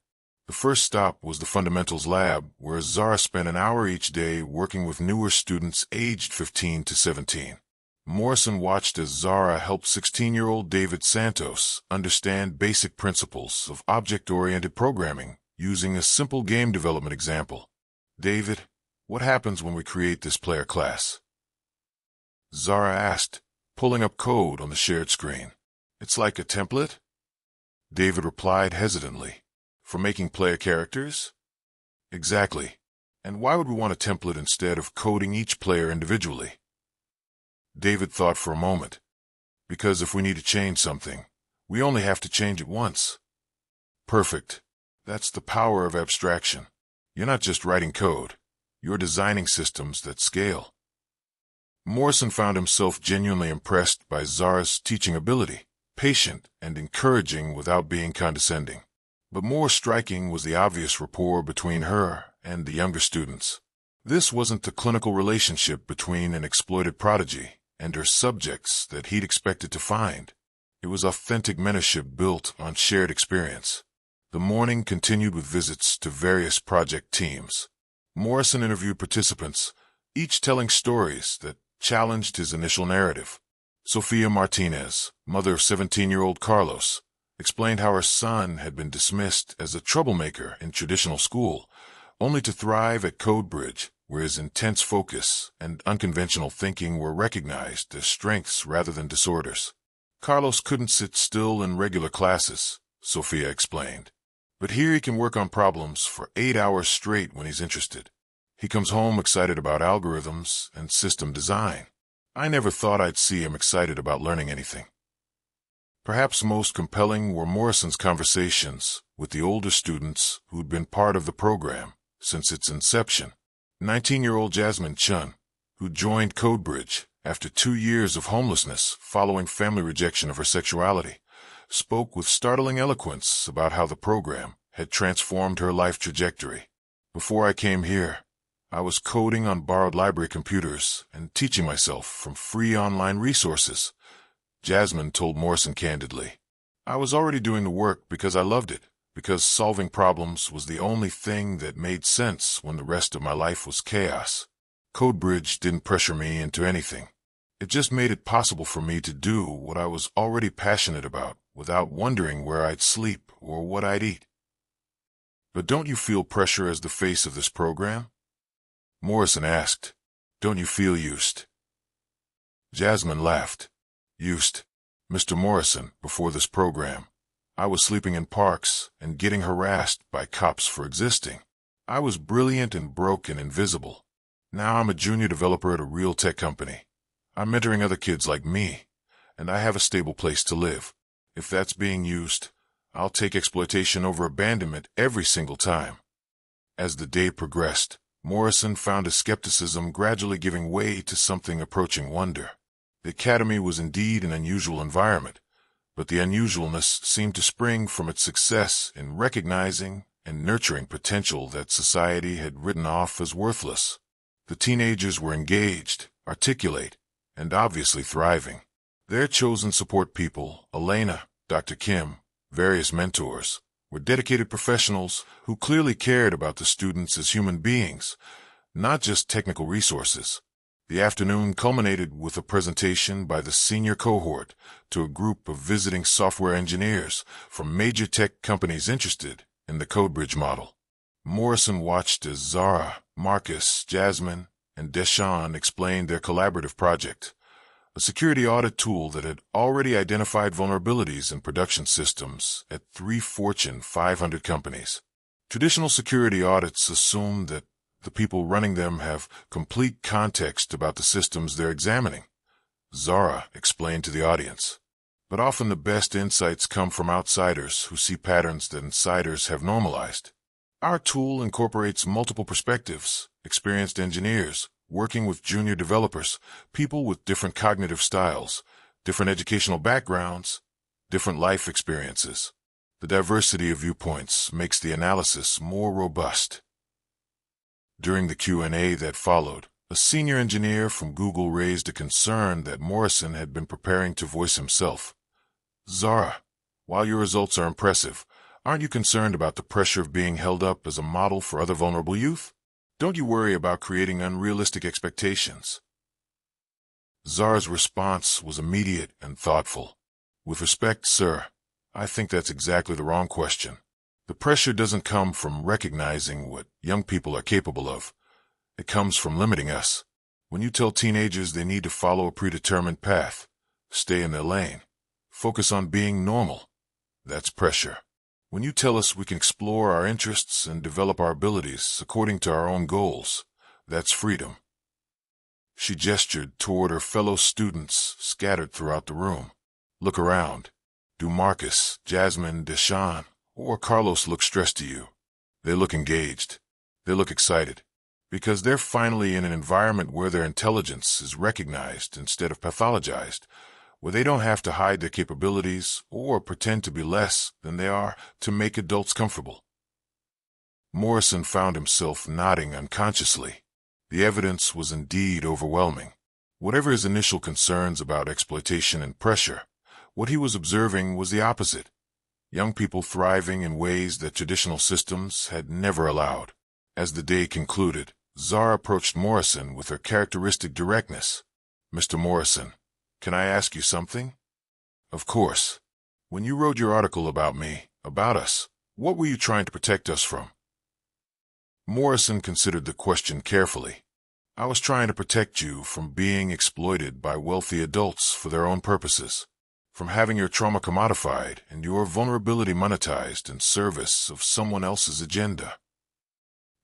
The first stop was the Fundamentals Lab, where Zara spent an hour each day working with newer students aged 15 to 17. Morrison watched as Zara helped 16-year-old David Santos understand basic principles of object-oriented programming using a simple game development example. "David, what happens when we create this player class?" Zara asked, pulling up code on the shared screen. "It's like a template?" David replied hesitantly. "For making player characters?" "Exactly. And why would we want a template instead of coding each player individually?" David thought for a moment. "Because if we need to change something, we only have to change it once." "Perfect. That's the power of abstraction. You're not just writing code. You're designing systems that scale." Morrison found himself genuinely impressed by Zara's teaching ability, patient and encouraging without being condescending. But more striking was the obvious rapport between her and the younger students. This wasn't the clinical relationship between an exploited prodigy and her subjects that he'd expected to find. It was authentic mentorship built on shared experience. The morning continued with visits to various project teams. Morrison interviewed participants, each telling stories that challenged his initial narrative. Sophia Martinez, mother of 17-year-old Carlos, explained how her son had been dismissed as a troublemaker in traditional school, only to thrive at Codebridge, where his intense focus and unconventional thinking were recognized as strengths rather than disorders. "Carlos couldn't sit still in regular classes," Sophia explained. "But here he can work on problems for 8 hours straight when he's interested. He comes home excited about algorithms and system design. I never thought I'd see him excited about learning anything." Perhaps most compelling were Morrison's conversations with the older students who'd been part of the program since its inception. 19-year-old Jasmine Chun, who joined Codebridge after 2 years of homelessness following family rejection of her sexuality, spoke with startling eloquence about how the program had transformed her life trajectory. "Before I came here, I was coding on borrowed library computers and teaching myself from free online resources," Jasmine told Morrison candidly. "I was already doing the work because I loved it, because solving problems was the only thing that made sense when the rest of my life was chaos. Codebridge didn't pressure me into anything. It just made it possible for me to do what I was already passionate about without wondering where I'd sleep or what I'd eat." "But don't you feel pressure as the face of this program?" Morrison asked. "Don't you feel used?" Jasmine laughed. "Used? Mr. Morrison, before this program, I was sleeping in parks and getting harassed by cops for existing. I was brilliant and broke and invisible. Now I'm a junior developer at a real tech company. I'm mentoring other kids like me, and I have a stable place to live. If that's being used, I'll take exploitation over abandonment every single time." As the day progressed, Morrison found his skepticism gradually giving way to something approaching wonder. The academy was indeed an unusual environment, but the unusualness seemed to spring from its success in recognizing and nurturing potential that society had written off as worthless. The teenagers were engaged, articulate, and obviously thriving. Their chosen support people, Elena, Dr. Kim, various mentors, were dedicated professionals who clearly cared about the students as human beings, not just technical resources. The afternoon culminated with a presentation by the senior cohort to a group of visiting software engineers from major tech companies interested in the Codebridge model. Morrison watched as Zara, Marcus, Jasmine, and Deshawn explained their collaborative project, a security audit tool that had already identified vulnerabilities in production systems at 3 Fortune 500 companies. Traditional security audits assume that the people running them have complete context about the systems they're examining, Zara explained to the audience. But often the best insights come from outsiders who see patterns that insiders have normalized. Our tool incorporates multiple perspectives, experienced engineers, working with junior developers, people with different cognitive styles, different educational backgrounds, different life experiences. The diversity of viewpoints makes the analysis more robust. During the Q&A that followed, a senior engineer from Google raised a concern that Morrison had been preparing to voice himself. Zara, while your results are impressive, aren't you concerned about the pressure of being held up as a model for other vulnerable youth? Don't you worry about creating unrealistic expectations? Zara's response was immediate and thoughtful. With respect, sir, I think that's exactly the wrong question. The pressure doesn't come from recognizing what young people are capable of. It comes from limiting us. When you tell teenagers they need to follow a predetermined path, stay in their lane, focus on being normal, that's pressure. When you tell us we can explore our interests and develop our abilities according to our own goals, that's freedom. She gestured toward her fellow students scattered throughout the room. Look around. Do Marcus, Jasmine, Deshawn, or Carlos look stressed to you? They look engaged. They look excited. Because they're finally in an environment where their intelligence is recognized instead of pathologized, where they don't have to hide their capabilities or pretend to be less than they are to make adults comfortable. Morrison found himself nodding unconsciously. The evidence was indeed overwhelming. Whatever his initial concerns about exploitation and pressure, what he was observing was the opposite. Young people thriving in ways that traditional systems had never allowed. As the day concluded, Zara approached Morrison with her characteristic directness. Mr. Morrison, can I ask you something? Of course. When you wrote your article about me, about us, what were you trying to protect us from? Morrison considered the question carefully. I was trying to protect you from being exploited by wealthy adults for their own purposes, from having your trauma commodified and your vulnerability monetized in service of someone else's agenda.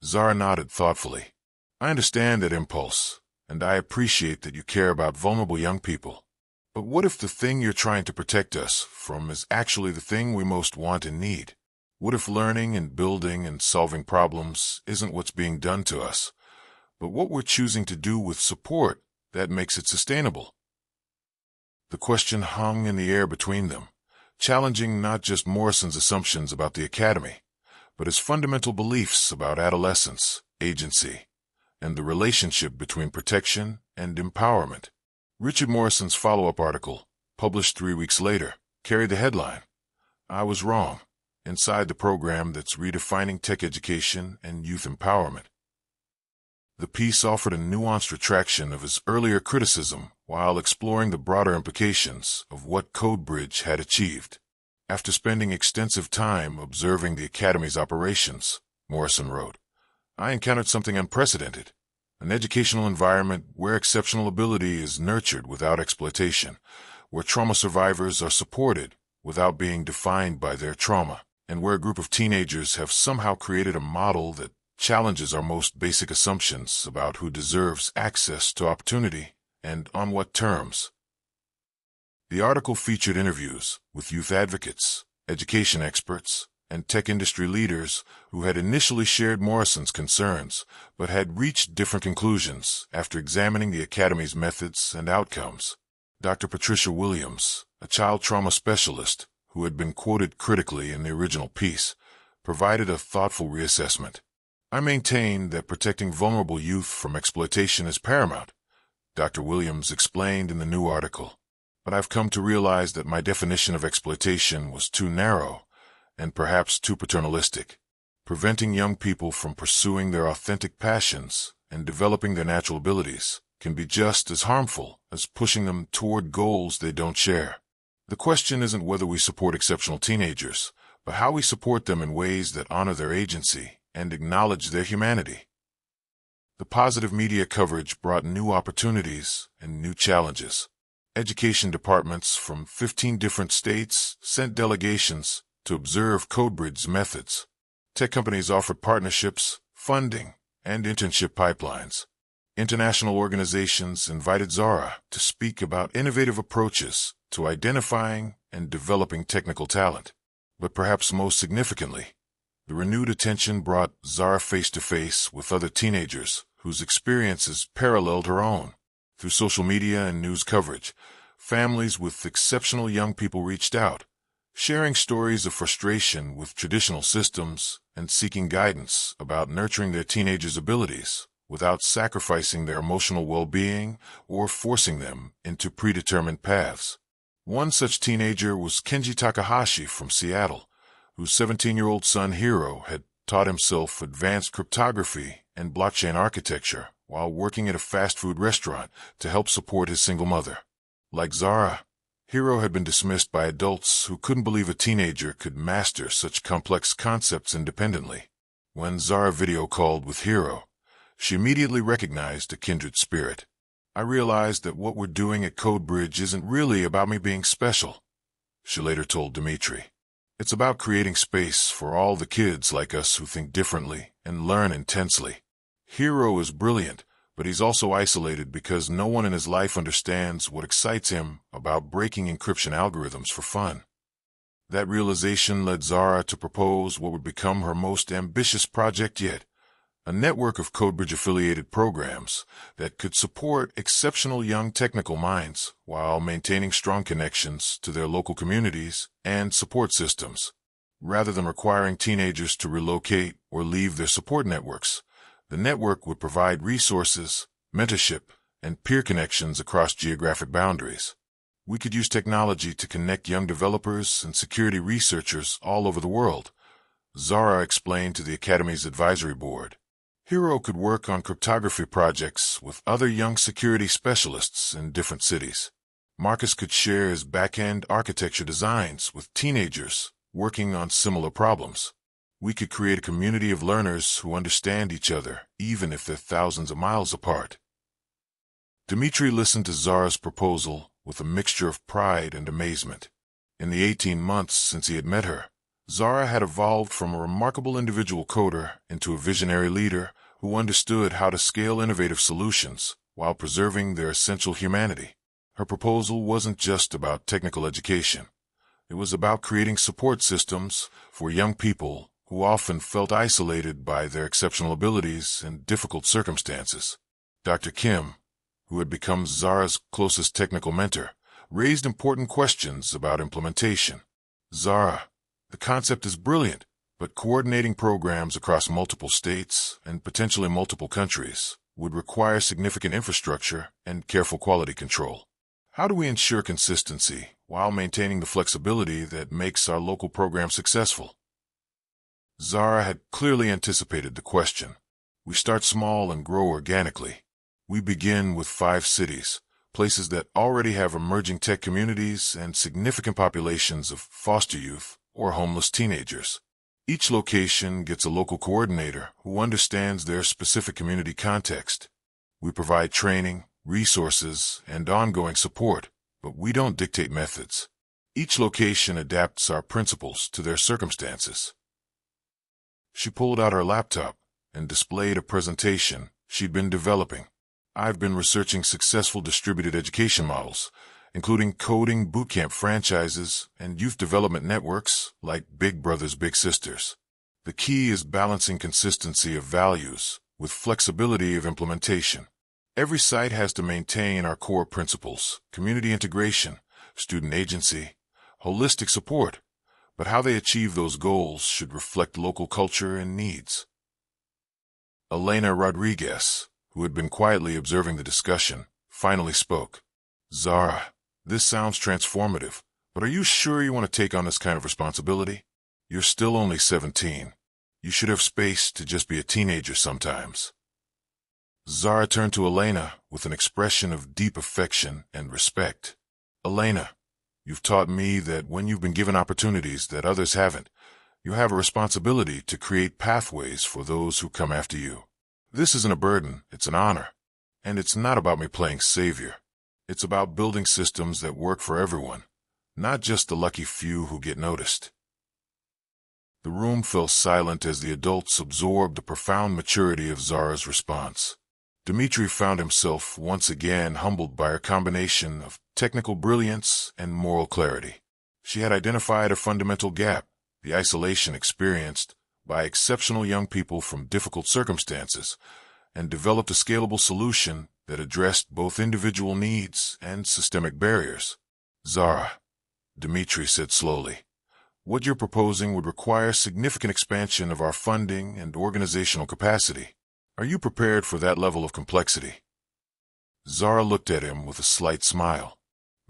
Zara nodded thoughtfully. I understand that impulse, and I appreciate that you care about vulnerable young people. But what if the thing you're trying to protect us from is actually the thing we most want and need? What if learning and building and solving problems isn't what's being done to us, but what we're choosing to do with support that makes it sustainable? The question hung in the air between them, challenging not just Morrison's assumptions about the academy, but his fundamental beliefs about adolescence, agency, and the relationship between protection and empowerment. Richard Morrison's follow-up article, published 3 weeks later, carried the headline, I Was Wrong, inside the program that's redefining tech education and youth empowerment. The piece offered a nuanced retraction of his earlier criticism while exploring the broader implications of what Codebridge had achieved. After spending extensive time observing the Academy's operations, Morrison wrote, I encountered something unprecedented, an educational environment where exceptional ability is nurtured without exploitation, where trauma survivors are supported without being defined by their trauma, and where a group of teenagers have somehow created a model that challenges our most basic assumptions about who deserves access to opportunity and on what terms. The article featured interviews with youth advocates, education experts, and tech industry leaders who had initially shared Morrison's concerns, but had reached different conclusions after examining the Academy's methods and outcomes. Dr. Patricia Williams, a child trauma specialist who had been quoted critically in the original piece, provided a thoughtful reassessment. I maintain that protecting vulnerable youth from exploitation is paramount, Dr. Williams explained in the new article. But I've come to realize that my definition of exploitation was too narrow and perhaps too paternalistic. Preventing young people from pursuing their authentic passions and developing their natural abilities can be just as harmful as pushing them toward goals they don't share. The question isn't whether we support exceptional teenagers, but how we support them in ways that honor their agency and acknowledge their humanity. The positive media coverage brought new opportunities and new challenges. Education departments from 15 different states sent delegations to observe CodeBridge's methods. Tech companies offered partnerships, funding, and internship pipelines. International organizations invited Zara to speak about innovative approaches to identifying and developing technical talent. But perhaps most significantly, the renewed attention brought Zara face-to-face with other teenagers whose experiences paralleled her own. Through social media and news coverage, families with exceptional young people reached out, sharing stories of frustration with traditional systems and seeking guidance about nurturing their teenagers' abilities without sacrificing their emotional well-being or forcing them into predetermined paths. One such teenager was Kenji Takahashi from Seattle, whose 17-year-old son Hiro had taught himself advanced cryptography and blockchain architecture while working at a fast food restaurant to help support his single mother. Like Zara, Hiro had been dismissed by adults who couldn't believe a teenager could master such complex concepts independently. When Zara video called with Hiro, she immediately recognized a kindred spirit. "I realized that what we're doing at CodeBridge isn't really about me being special," she later told Dimitri. "It's about creating space for all the kids like us who think differently and learn intensely." Hiro is brilliant, but he's also isolated because no one in his life understands what excites him about breaking encryption algorithms for fun. That realization led Zara to propose what would become her most ambitious project yet, a network of CodeBridge-affiliated programs that could support exceptional young technical minds while maintaining strong connections to their local communities and support systems. Rather than requiring teenagers to relocate or leave their support networks, the network would provide resources, mentorship, and peer connections across geographic boundaries. We could use technology to connect young developers and security researchers all over the world, Zara explained to the Academy's advisory board. Hiro could work on cryptography projects with other young security specialists in different cities. Marcus could share his back-end architecture designs with teenagers working on similar problems. We could create a community of learners who understand each other, even if they're thousands of miles apart. Dimitri listened to Zara's proposal with a mixture of pride and amazement. In the 18 months since he had met her, Zara had evolved from a remarkable individual coder into a visionary leader who understood how to scale innovative solutions while preserving their essential humanity. Her proposal wasn't just about technical education. It was about creating support systems for young people who often felt isolated by their exceptional abilities in difficult circumstances. Dr. Kim, who had become Zara's closest technical mentor, raised important questions about implementation. "Zara, the concept is brilliant, but coordinating programs across multiple states and potentially multiple countries would require significant infrastructure and careful quality control. How do we ensure consistency while maintaining the flexibility that makes our local program successful?" Zara had clearly anticipated the question. "We start small and grow organically. We begin with 5 cities, places that already have emerging tech communities and significant populations of foster youth or homeless teenagers. Each location gets a local coordinator who understands their specific community context. We provide training, resources, and ongoing support, but we don't dictate methods. Each location adapts our principles to their circumstances." She pulled out her laptop and displayed a presentation she'd been developing. "I've been researching successful distributed education models, including coding bootcamp franchises and youth development networks like Big Brothers Big Sisters. The key is balancing consistency of values with flexibility of implementation. Every site has to maintain our core principles: community integration, student agency, holistic support, but how they achieve those goals should reflect local culture and needs." Elena Rodriguez, who had been quietly observing the discussion, finally spoke. "Zara, this sounds transformative, but are you sure you want to take on this kind of responsibility? You're still only 17. You should have space to just be a teenager sometimes." Zara turned to Elena with an expression of deep affection and respect. "Elena, you've taught me that when you've been given opportunities that others haven't, You have a responsibility to create pathways for those who come after you. This isn't a burden, it's an honor. And it's not about me playing savior. It's about building systems that work for everyone, not just the lucky few who get noticed. The room fell silent as the adults absorbed the profound maturity of Zara's response. Dmitri found himself once again humbled by her combination of technical brilliance and moral clarity. She had identified a fundamental gap, the isolation experienced by exceptional young people from difficult circumstances, and developed a scalable solution that addressed both individual needs and systemic barriers. Zara, Dmitri said slowly, what you're proposing would require significant expansion of our funding and organizational capacity. Are you prepared for that level of complexity? Zara looked at him with a slight smile.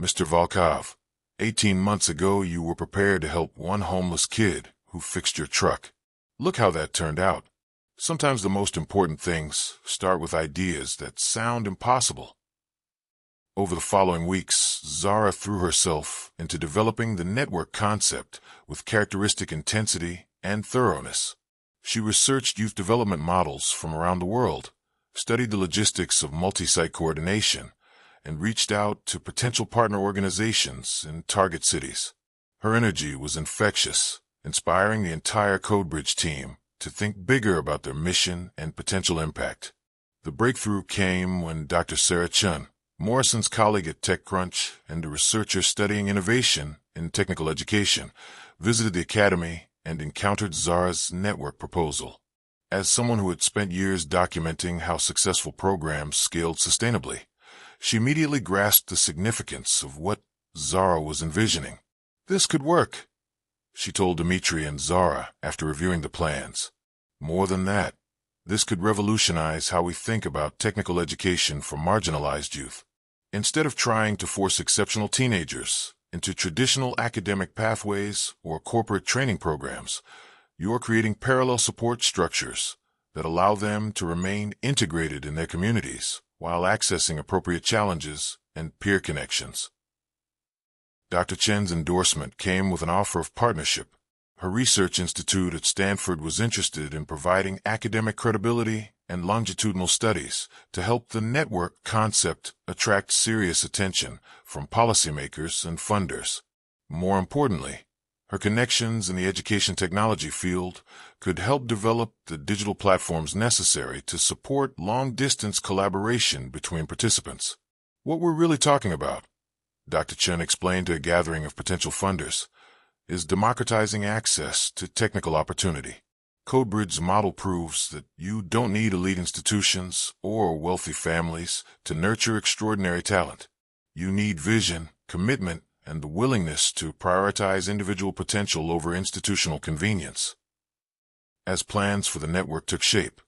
Mr. Volkov, 18 months ago you were prepared to help one homeless kid who fixed your truck. Look how that turned out. Sometimes the most important things start with ideas that sound impossible. Over the following weeks, Zara threw herself into developing the network concept with characteristic intensity and thoroughness. She researched youth development models from around the world, studied the logistics of multi-site coordination, and reached out to potential partner organizations in target cities. Her energy was infectious, inspiring the entire CodeBridge team to think bigger about their mission and potential impact. The breakthrough came when Dr. Sarah Chun, Morrison's colleague at TechCrunch and a researcher studying innovation in technical education, visited the academy and encountered Zara's network proposal. As someone who had spent years documenting how successful programs scaled sustainably, she immediately grasped the significance of what Zara was envisioning. This could work, she told Dmitri and Zara after reviewing the plans. More than that, this could revolutionize how we think about technical education for marginalized youth. Instead of trying to force exceptional teenagers into traditional academic pathways or corporate training programs, you are creating parallel support structures that allow them to remain integrated in their communities while accessing appropriate challenges and peer connections. Dr. Chen's endorsement came with an offer of partnership. Her research institute at Stanford was interested in providing academic credibility and longitudinal studies to help the network concept attract serious attention from policymakers and funders. More importantly, her connections in the education technology field could help develop the digital platforms necessary to support long-distance collaboration between participants. What we're really talking about, Dr. Chen explained to a gathering of potential funders, is democratizing access to technical opportunity. CodeBridge's model proves that you don't need elite institutions or wealthy families to nurture extraordinary talent. You need vision, commitment, and the willingness to prioritize individual potential over institutional convenience. As plans for the network took shape,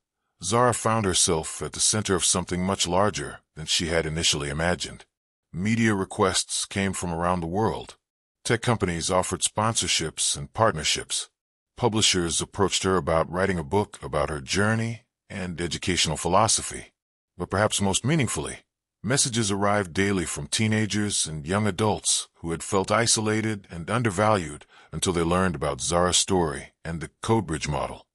Zara found herself at the center of something much larger than she had initially imagined. Media requests came from around the world. Tech companies offered sponsorships and partnerships. Publishers approached her about writing a book about her journey and educational philosophy. But perhaps most meaningfully, messages arrived daily from teenagers and young adults who had felt isolated and undervalued until they learned about Zara's story and the CodeBridge model.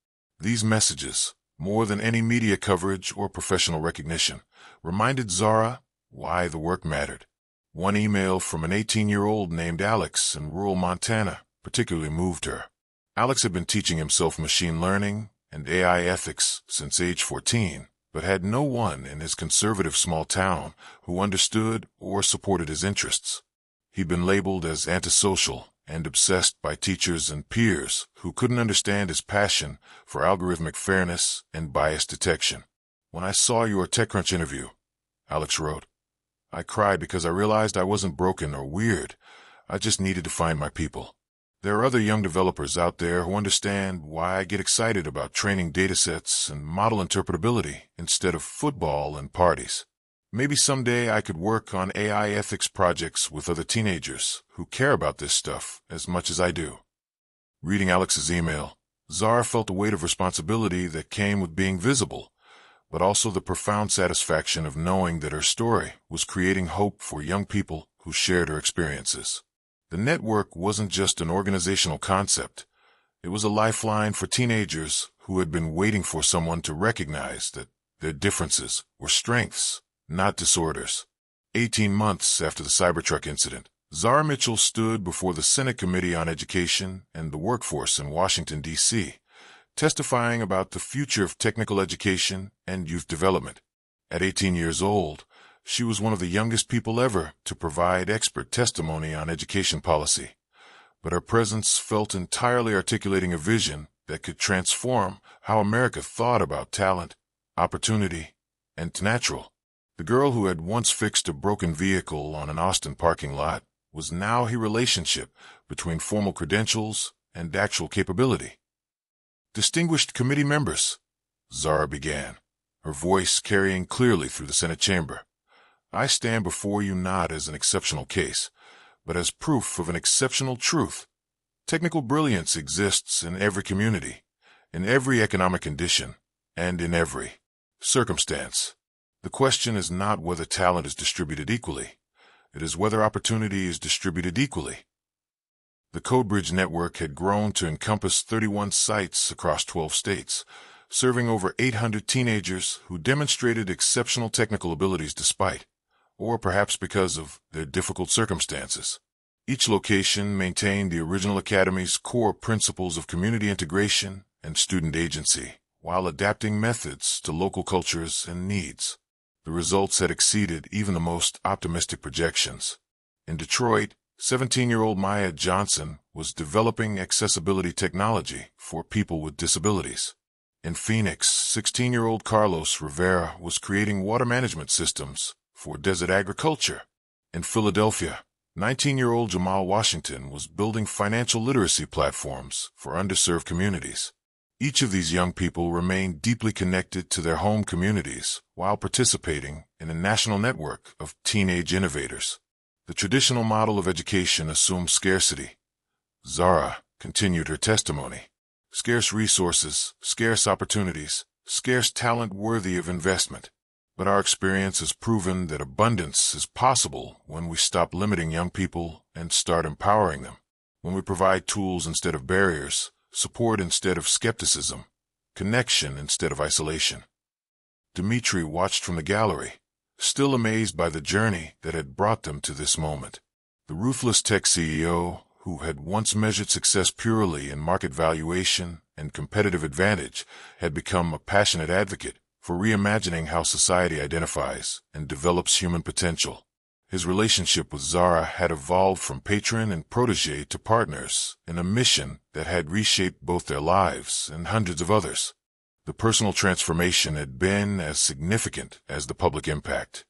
These messages, more than any media coverage or professional recognition, reminded Zara why the work mattered. One email from an 18-year-old named Alex in rural Montana particularly moved her. Alex had been teaching himself machine learning and AI ethics since age 14, but had no one in his conservative small town who understood or supported his interests. He'd been labeled as antisocial and obsessed by teachers and peers who couldn't understand his passion for algorithmic fairness and bias detection. When I saw your TechCrunch interview, Alex wrote, I cried because I realized I wasn't broken or weird. I just needed to find my people. There are other young developers out there who understand why I get excited about training datasets and model interpretability instead of football and parties. Maybe someday I could work on AI ethics projects with other teenagers who care about this stuff as much as I do. Reading Alex's email, Zara felt a weight of responsibility that came with being visible, but also the profound satisfaction of knowing that her story was creating hope for young people who shared her experiences. The network wasn't just an organizational concept. It was a lifeline for teenagers who had been waiting for someone to recognize that their differences were strengths, not disorders. 18 months after the Cybertruck incident, Zara Mitchell stood before the Senate Committee on Education and the Workforce in Washington, D.C., testifying about the future of technical education and youth development. At 18 years old, she was one of the youngest people ever to provide expert testimony on education policy, but her presence felt entirely articulating a vision that could transform how America thought about talent, opportunity, and natural. The girl who had once fixed a broken vehicle on an Austin parking lot was now a relationship between formal credentials and actual capability. "Distinguished committee members," Zara began, her voice carrying clearly through the Senate chamber, "I stand before you not as an exceptional case, but as proof of an exceptional truth. Technical brilliance exists in every community, in every economic condition, and in every circumstance. The question is not whether talent is distributed equally. It is whether opportunity is distributed equally." The CodeBridge network had grown to encompass 31 sites across 12 states, serving over 800 teenagers who demonstrated exceptional technical abilities despite, or perhaps because of, their difficult circumstances. Each location maintained the original academy's core principles of community integration and student agency, while adapting methods to local cultures and needs. The results had exceeded even the most optimistic projections. In Detroit, 17-year-old Maya Johnson was developing accessibility technology for people with disabilities. In Phoenix, 16-year-old Carlos Rivera was creating water management systems for desert agriculture. In Philadelphia, 19-year-old Jamal Washington was building financial literacy platforms for underserved communities. Each of these young people remained deeply connected to their home communities while participating in a national network of teenage innovators. The traditional model of education assumed scarcity. Zara continued her testimony. Scarce resources, scarce opportunities, scarce talent worthy of investment. But our experience has proven that abundance is possible when we stop limiting young people and start empowering them. When we provide tools instead of barriers, support instead of skepticism, connection instead of isolation. Dimitri watched from the gallery, still amazed by the journey that had brought them to this moment. The ruthless tech CEO, who had once measured success purely in market valuation and competitive advantage, had become a passionate advocate for reimagining how society identifies and develops human potential. His relationship with Zara had evolved from patron and protege to partners in a mission that had reshaped both their lives and hundreds of others. The personal transformation had been as significant as the public impact.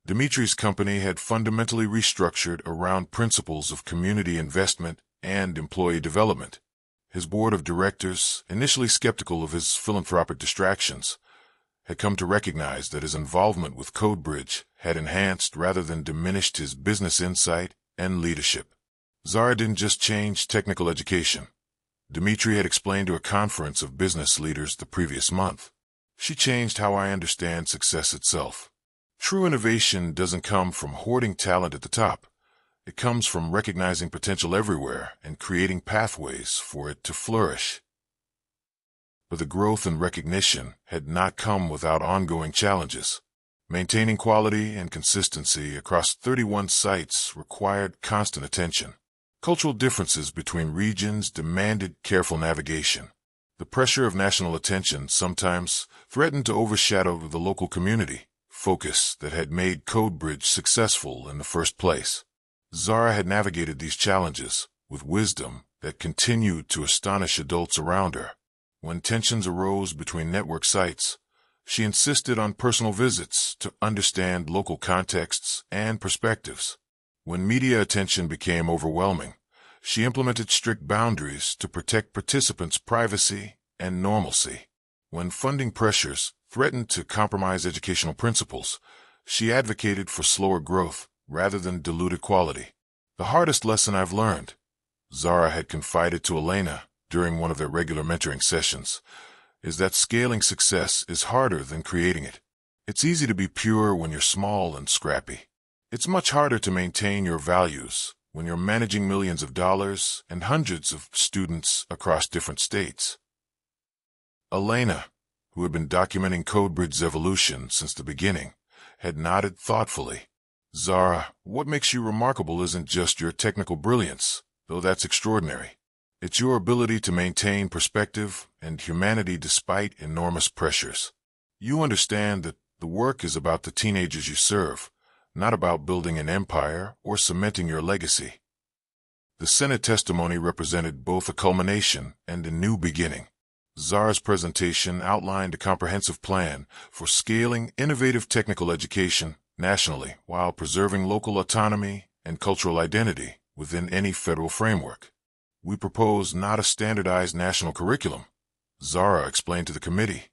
Dimitri's company had fundamentally restructured around principles of community investment and employee development. His board of directors, initially skeptical of his philanthropic distractions, had come to recognize that his involvement with CodeBridge had enhanced rather than diminished his business insight and leadership. Zara didn't just change technical education. Dimitri had explained to a conference of business leaders the previous month. She changed how I understand success itself. True innovation doesn't come from hoarding talent at the top. It comes from recognizing potential everywhere and creating pathways for it to flourish. But the growth and recognition had not come without ongoing challenges. Maintaining quality and consistency across 31 sites required constant attention. Cultural differences between regions demanded careful navigation. The pressure of national attention sometimes threatened to overshadow the local community focus that had made CodeBridge successful in the first place. Zara had navigated these challenges with wisdom that continued to astonish adults around her. When tensions arose between network sites, she insisted on personal visits to understand local contexts and perspectives. When media attention became overwhelming, she implemented strict boundaries to protect participants' privacy and normalcy. When funding pressures threatened to compromise educational principles, she advocated for slower growth rather than diluted quality. "The hardest lesson I've learned," Zara had confided to Elena during one of their regular mentoring sessions, "is that scaling success is harder than creating it. It's easy to be pure when you're small and scrappy. It's much harder to maintain your values when you're managing millions of dollars and hundreds of students across different states. Elena, who had been documenting CodeBridge's evolution since the beginning, had nodded thoughtfully. Zara, what makes you remarkable isn't just your technical brilliance, though that's extraordinary. It's your ability to maintain perspective and humanity despite enormous pressures. You understand that the work is about the teenagers you serve, not about building an empire or cementing your legacy. The Senate testimony represented both a culmination and a new beginning. Zara's presentation outlined a comprehensive plan for scaling innovative technical education nationally while preserving local autonomy and cultural identity within any federal framework. We propose not a standardized national curriculum, Zara explained to the committee,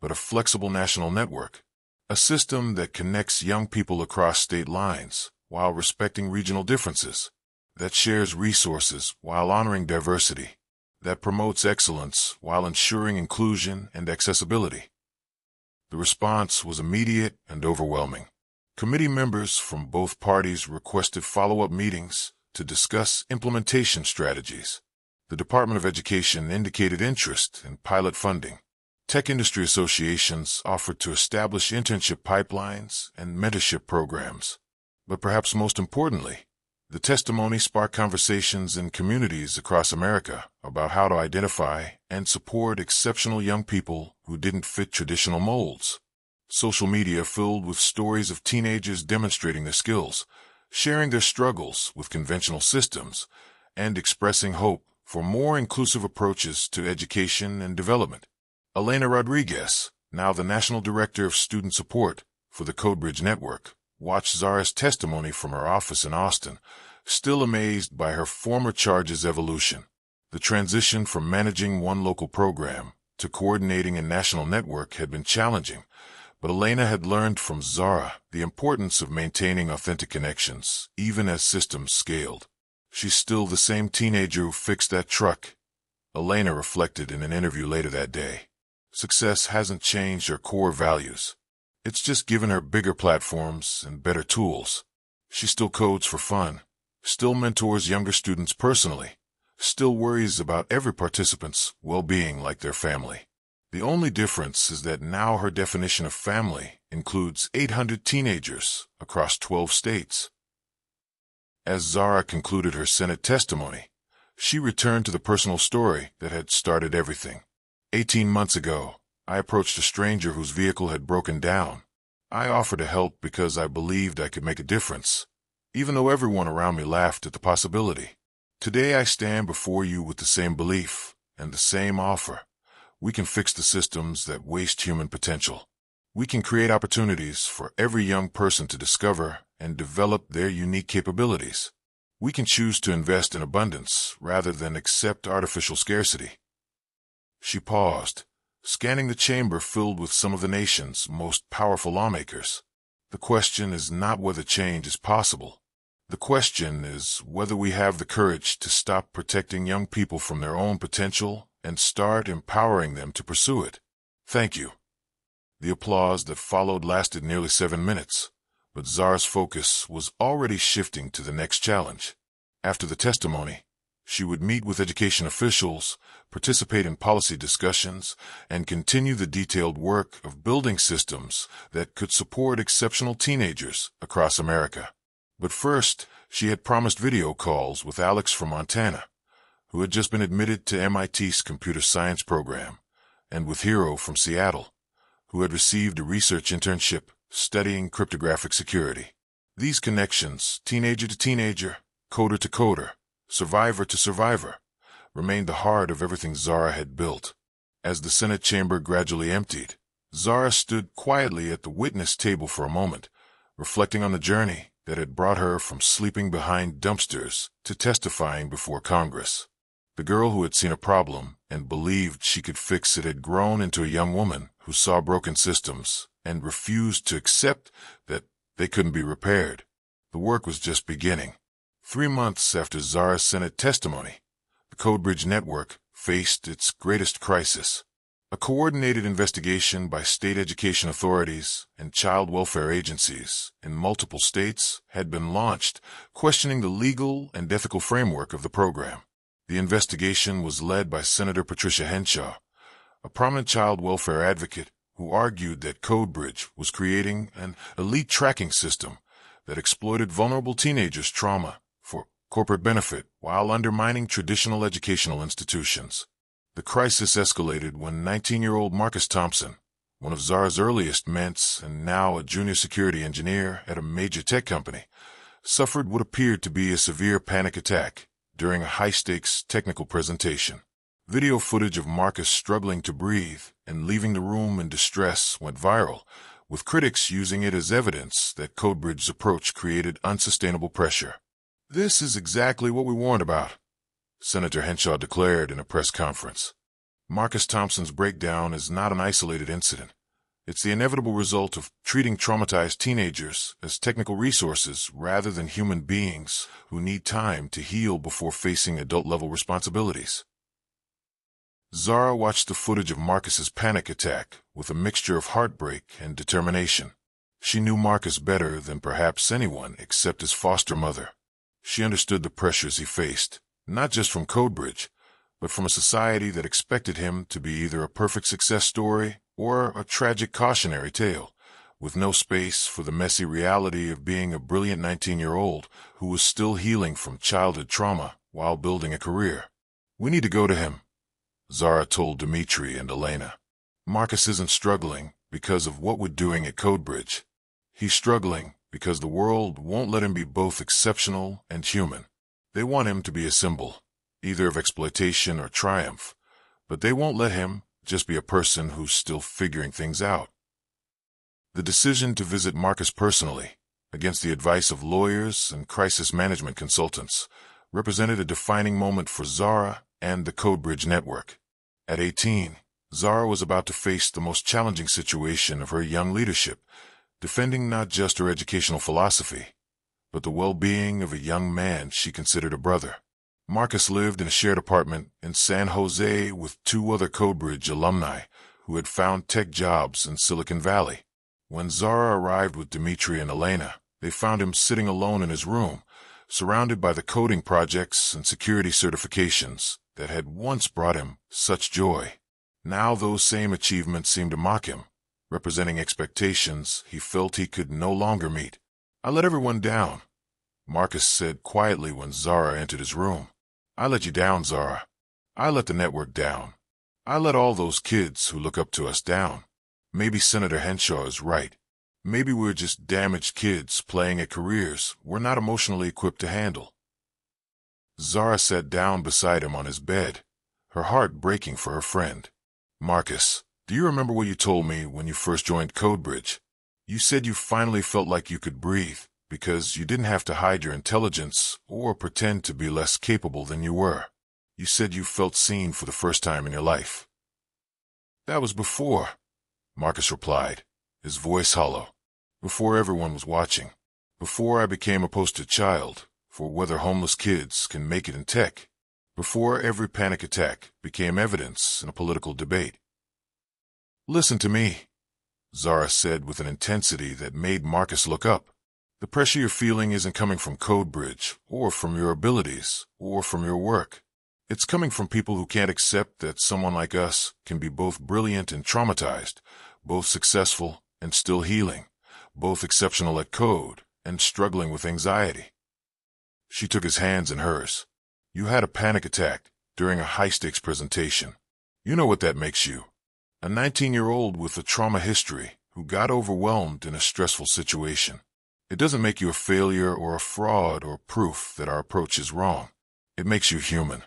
but a flexible national network, a system that connects young people across state lines while respecting regional differences, that shares resources while honoring diversity, that promotes excellence while ensuring inclusion and accessibility. The response was immediate and overwhelming. Committee members from both parties requested follow-up meetings to discuss implementation strategies. The Department of Education indicated interest in pilot funding. Tech industry associations offered to establish internship pipelines and mentorship programs. But perhaps most importantly, the testimony sparked conversations in communities across America about how to identify and support exceptional young people who didn't fit traditional molds. Social media filled with stories of teenagers demonstrating their skills, sharing their struggles with conventional systems, and expressing hope for more inclusive approaches to education and development. Elena Rodriguez, now the National Director of Student Support for the CodeBridge Network, watched Zara's testimony from her office in Austin, still amazed by her former charge's evolution. The transition from managing one local program to coordinating a national network had been challenging, but Elena had learned from Zara the importance of maintaining authentic connections, even as systems scaled. She's still the same teenager who fixed that truck, Elena reflected in an interview later that day. Success hasn't changed her core values. It's just given her bigger platforms and better tools. She still codes for fun, still mentors younger students personally, still worries about every participant's well-being like their family. The only difference is that now her definition of family includes 800 teenagers across 12 states. As Zara concluded her Senate testimony, she returned to the personal story that had started everything. 18 months ago, I approached a stranger whose vehicle had broken down. I offered to help because I believed I could make a difference, even though everyone around me laughed at the possibility. Today I stand before you with the same belief and the same offer. We can fix the systems that waste human potential. We can create opportunities for every young person to discover and develop their unique capabilities. We can choose to invest in abundance rather than accept artificial scarcity. She paused, scanning the chamber filled with some of the nation's most powerful lawmakers. The question is not whether change is possible. The question is whether we have the courage to stop protecting young people from their own potential and start empowering them to pursue it. Thank you. The applause that followed lasted nearly 7 minutes, but Zara's focus was already shifting to the next challenge. After the testimony, she would meet with education officials, participate in policy discussions, and continue the detailed work of building systems that could support exceptional teenagers across America. But first, she had promised video calls with Alex from Montana, who had just been admitted to MIT's computer science program, and with Hero from Seattle, who had received a research internship studying cryptographic security. These connections, teenager to teenager, coder to coder, survivor to survivor, remained the heart of everything Zara had built. As the Senate chamber gradually emptied, Zara stood quietly at the witness table for a moment, reflecting on the journey that had brought her from sleeping behind dumpsters to testifying before Congress. The girl who had seen a problem and believed she could fix it had grown into a young woman who saw broken systems and refused to accept that they couldn't be repaired. The work was just beginning. 3 months after Zara's Senate testimony, the CodeBridge Network faced its greatest crisis. A coordinated investigation by state education authorities and child welfare agencies in multiple states had been launched, questioning the legal and ethical framework of the program. The investigation was led by Senator Patricia Henshaw, a prominent child welfare advocate who argued that CodeBridge was creating an elite tracking system that exploited vulnerable teenagers' trauma for corporate benefit while undermining traditional educational institutions. The crisis escalated when 19-year-old Marcus Thompson, one of Zara's earliest ments and now a junior security engineer at a major tech company, suffered what appeared to be a severe panic attack during a high-stakes technical presentation. Video footage of Marcus struggling to breathe and leaving the room in distress went viral, with critics using it as evidence that CodeBridge's approach created unsustainable pressure. "This is exactly what we warned about," Senator Henshaw declared in a press conference. Marcus Thompson's breakdown is not an isolated incident. It's the inevitable result of treating traumatized teenagers as technical resources rather than human beings who need time to heal before facing adult-level responsibilities. Zara watched the footage of Marcus's panic attack with a mixture of heartbreak and determination. She knew Marcus better than perhaps anyone except his foster mother. She understood the pressures he faced, not just from CodeBridge, but from a society that expected him to be either a perfect success story or a tragic cautionary tale, with no space for the messy reality of being a brilliant 19-year-old who was still healing from childhood trauma while building a career. "We need to go to him," Zara told Dimitri and Elena. "Marcus isn't struggling because of what we're doing at CodeBridge. He's struggling because the world won't let him be both exceptional and human. They want him to be a symbol, either of exploitation or triumph, but they won't let him just be a person who's still figuring things out." The decision to visit Marcus personally, against the advice of lawyers and crisis management consultants, represented a defining moment for Zara and the CodeBridge network. At 18, Zara was about to face the most challenging situation of her young leadership, defending not just her educational philosophy, but the well-being of a young man she considered a brother. Marcus lived in a shared apartment in San Jose with two other CodeBridge alumni who had found tech jobs in Silicon Valley. When Zara arrived with Dimitri and Elena, they found him sitting alone in his room, surrounded by the coding projects and security certifications that had once brought him such joy. Now those same achievements seemed to mock him, representing expectations he felt he could no longer meet. "I let everyone down," Marcus said quietly when Zara entered his room. "I let you down, Zara. I let the network down. I let all those kids who look up to us down. Maybe Senator Henshaw is right. Maybe we're just damaged kids playing at careers we're not emotionally equipped to handle." Zara sat down beside him on his bed, her heart breaking for her friend. "Marcus, do you remember what you told me when you first joined CodeBridge? You said you finally felt like you could breathe because you didn't have to hide your intelligence or pretend to be less capable than you were. You said you felt seen for the first time in your life." "That was before," Marcus replied, his voice hollow. "Before everyone was watching. Before I became a poster child for whether homeless kids can make it in tech. Before every panic attack became evidence in a political debate." "Listen to me," Zara said with an intensity that made Marcus look up. "The pressure you're feeling isn't coming from CodeBridge or from your abilities or from your work. It's coming from people who can't accept that someone like us can be both brilliant and traumatized, both successful and still healing, both exceptional at code and struggling with anxiety." She took his hands in hers. "You had a panic attack during a high-stakes presentation. You know what that makes you. A 19-year-old with a trauma history who got overwhelmed in a stressful situation. It doesn't make you a failure or a fraud or proof that our approach is wrong. It makes you human."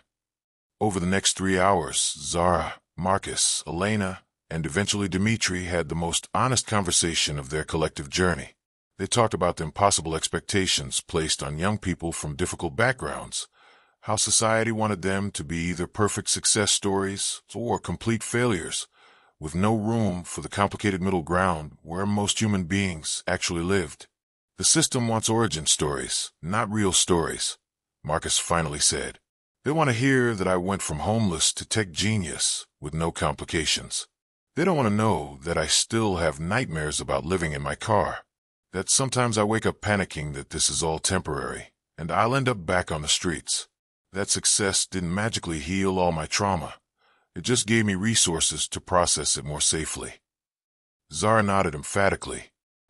Over the next 3 hours, Zara, Marcus, Elena, and eventually Dimitri had the most honest conversation of their collective journey. They talked about the impossible expectations placed on young people from difficult backgrounds, how society wanted them to be either perfect success stories or complete failures, with no room for the complicated middle ground where most human beings actually lived. "The system wants origin stories, not real stories," Marcus finally said. They want to hear that I went from homeless to tech genius with no complications. They don't want to know that I still have nightmares about living in my car, that sometimes I wake up panicking that this is all temporary, and I'll end up back on the streets. That success didn't magically heal all my trauma. It just gave me resources to process it more safely. Zara nodded emphatically.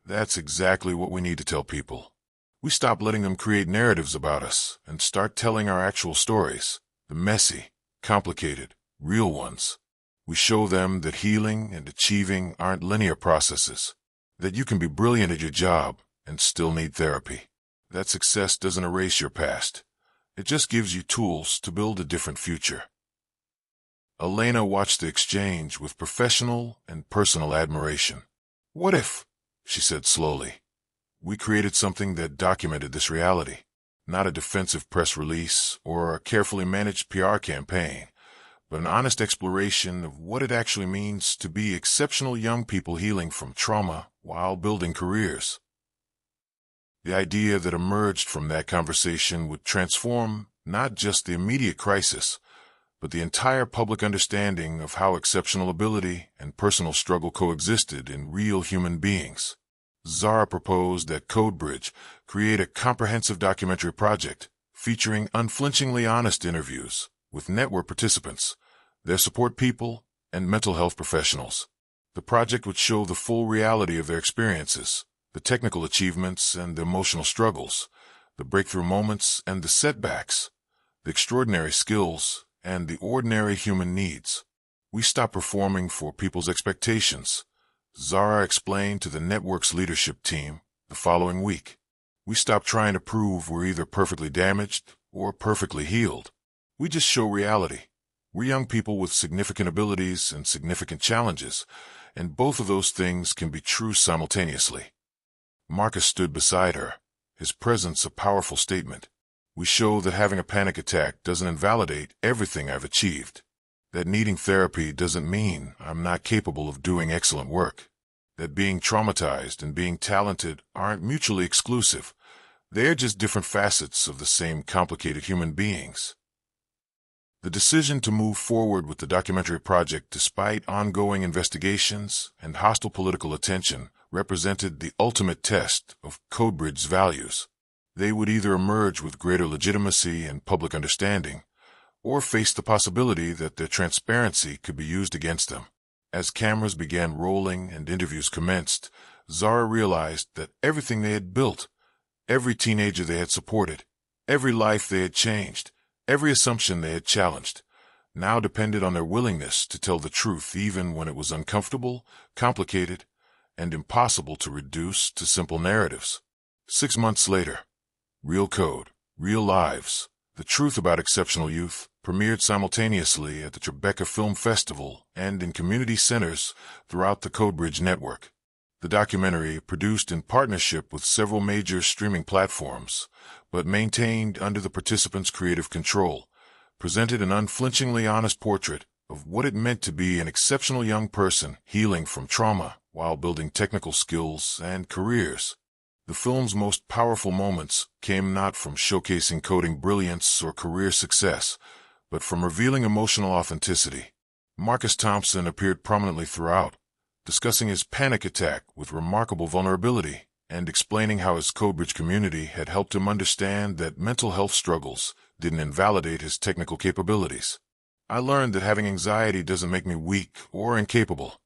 That's exactly what we need to tell people. We stop letting them create narratives about us and start telling our actual stories, the messy, complicated, real ones. We show them that healing and achieving aren't linear processes, that you can be brilliant at your job and still need therapy. That success doesn't erase your past. It just gives you tools to build a different future. Elena watched the exchange with professional and personal admiration. What if, she said slowly, we created something that documented this reality? Not a defensive press release or a carefully managed PR campaign, but an honest exploration of what it actually means to be exceptional young people healing from trauma while building careers. The idea that emerged from that conversation would transform not just the immediate crisis, but the entire public understanding of how exceptional ability and personal struggle coexisted in real human beings. Zara proposed that CodeBridge create a comprehensive documentary project featuring unflinchingly honest interviews with network participants, their support people, and mental health professionals. The project would show the full reality of their experiences, the technical achievements and the emotional struggles, the breakthrough moments and the setbacks, the extraordinary skills and the ordinary human needs. We stop performing for people's expectations, Zara explained to the network's leadership team the following week. We stop trying to prove we're either perfectly damaged or perfectly healed. We just show reality. We're young people with significant abilities and significant challenges, and both of those things can be true simultaneously. Marcus stood beside her, his presence a powerful statement. We show that having a panic attack doesn't invalidate everything I've achieved. That needing therapy doesn't mean I'm not capable of doing excellent work. That being traumatized and being talented aren't mutually exclusive. They're just different facets of the same complicated human beings. The decision to move forward with the documentary project despite ongoing investigations and hostile political attention represented the ultimate test of CodeBridge's values. They would either emerge with greater legitimacy and public understanding, or face the possibility that their transparency could be used against them. As cameras began rolling and interviews commenced, Zara realized that everything they had built, every teenager they had supported, every life they had changed, every assumption they had challenged, now depended on their willingness to tell the truth even when it was uncomfortable, complicated, and impossible to reduce to simple narratives. 6 months later, Real Code, Real Lives, The Truth About Exceptional Youth, premiered simultaneously at the Tribeca Film Festival and in community centers throughout the CodeBridge network. The documentary, produced in partnership with several major streaming platforms, but maintained under the participants' creative control, presented an unflinchingly honest portrait of what it meant to be an exceptional young person healing from trauma while building technical skills and careers. The film's most powerful moments came not from showcasing coding brilliance or career success, but from revealing emotional authenticity. Marcus Thompson appeared prominently throughout, discussing his panic attack with remarkable vulnerability and explaining how his CodeBridge community had helped him understand that mental health struggles didn't invalidate his technical capabilities. I learned that having anxiety doesn't make me weak or incapable,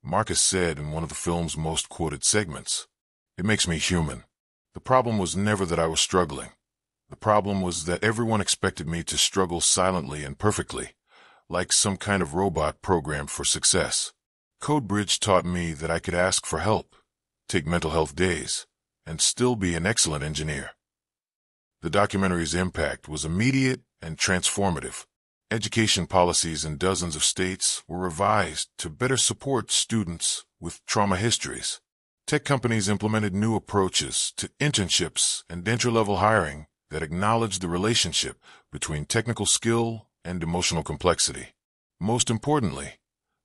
Marcus said in one of the film's most quoted segments. It makes me human. The problem was never that I was struggling. The problem was that everyone expected me to struggle silently and perfectly, like some kind of robot programmed for success. CodeBridge taught me that I could ask for help, take mental health days, and still be an excellent engineer. The documentary's impact was immediate and transformative. Education policies in dozens of states were revised to better support students with trauma histories. Tech companies implemented new approaches to internships and entry-level hiring that acknowledged the relationship between technical skill and emotional complexity. Most importantly,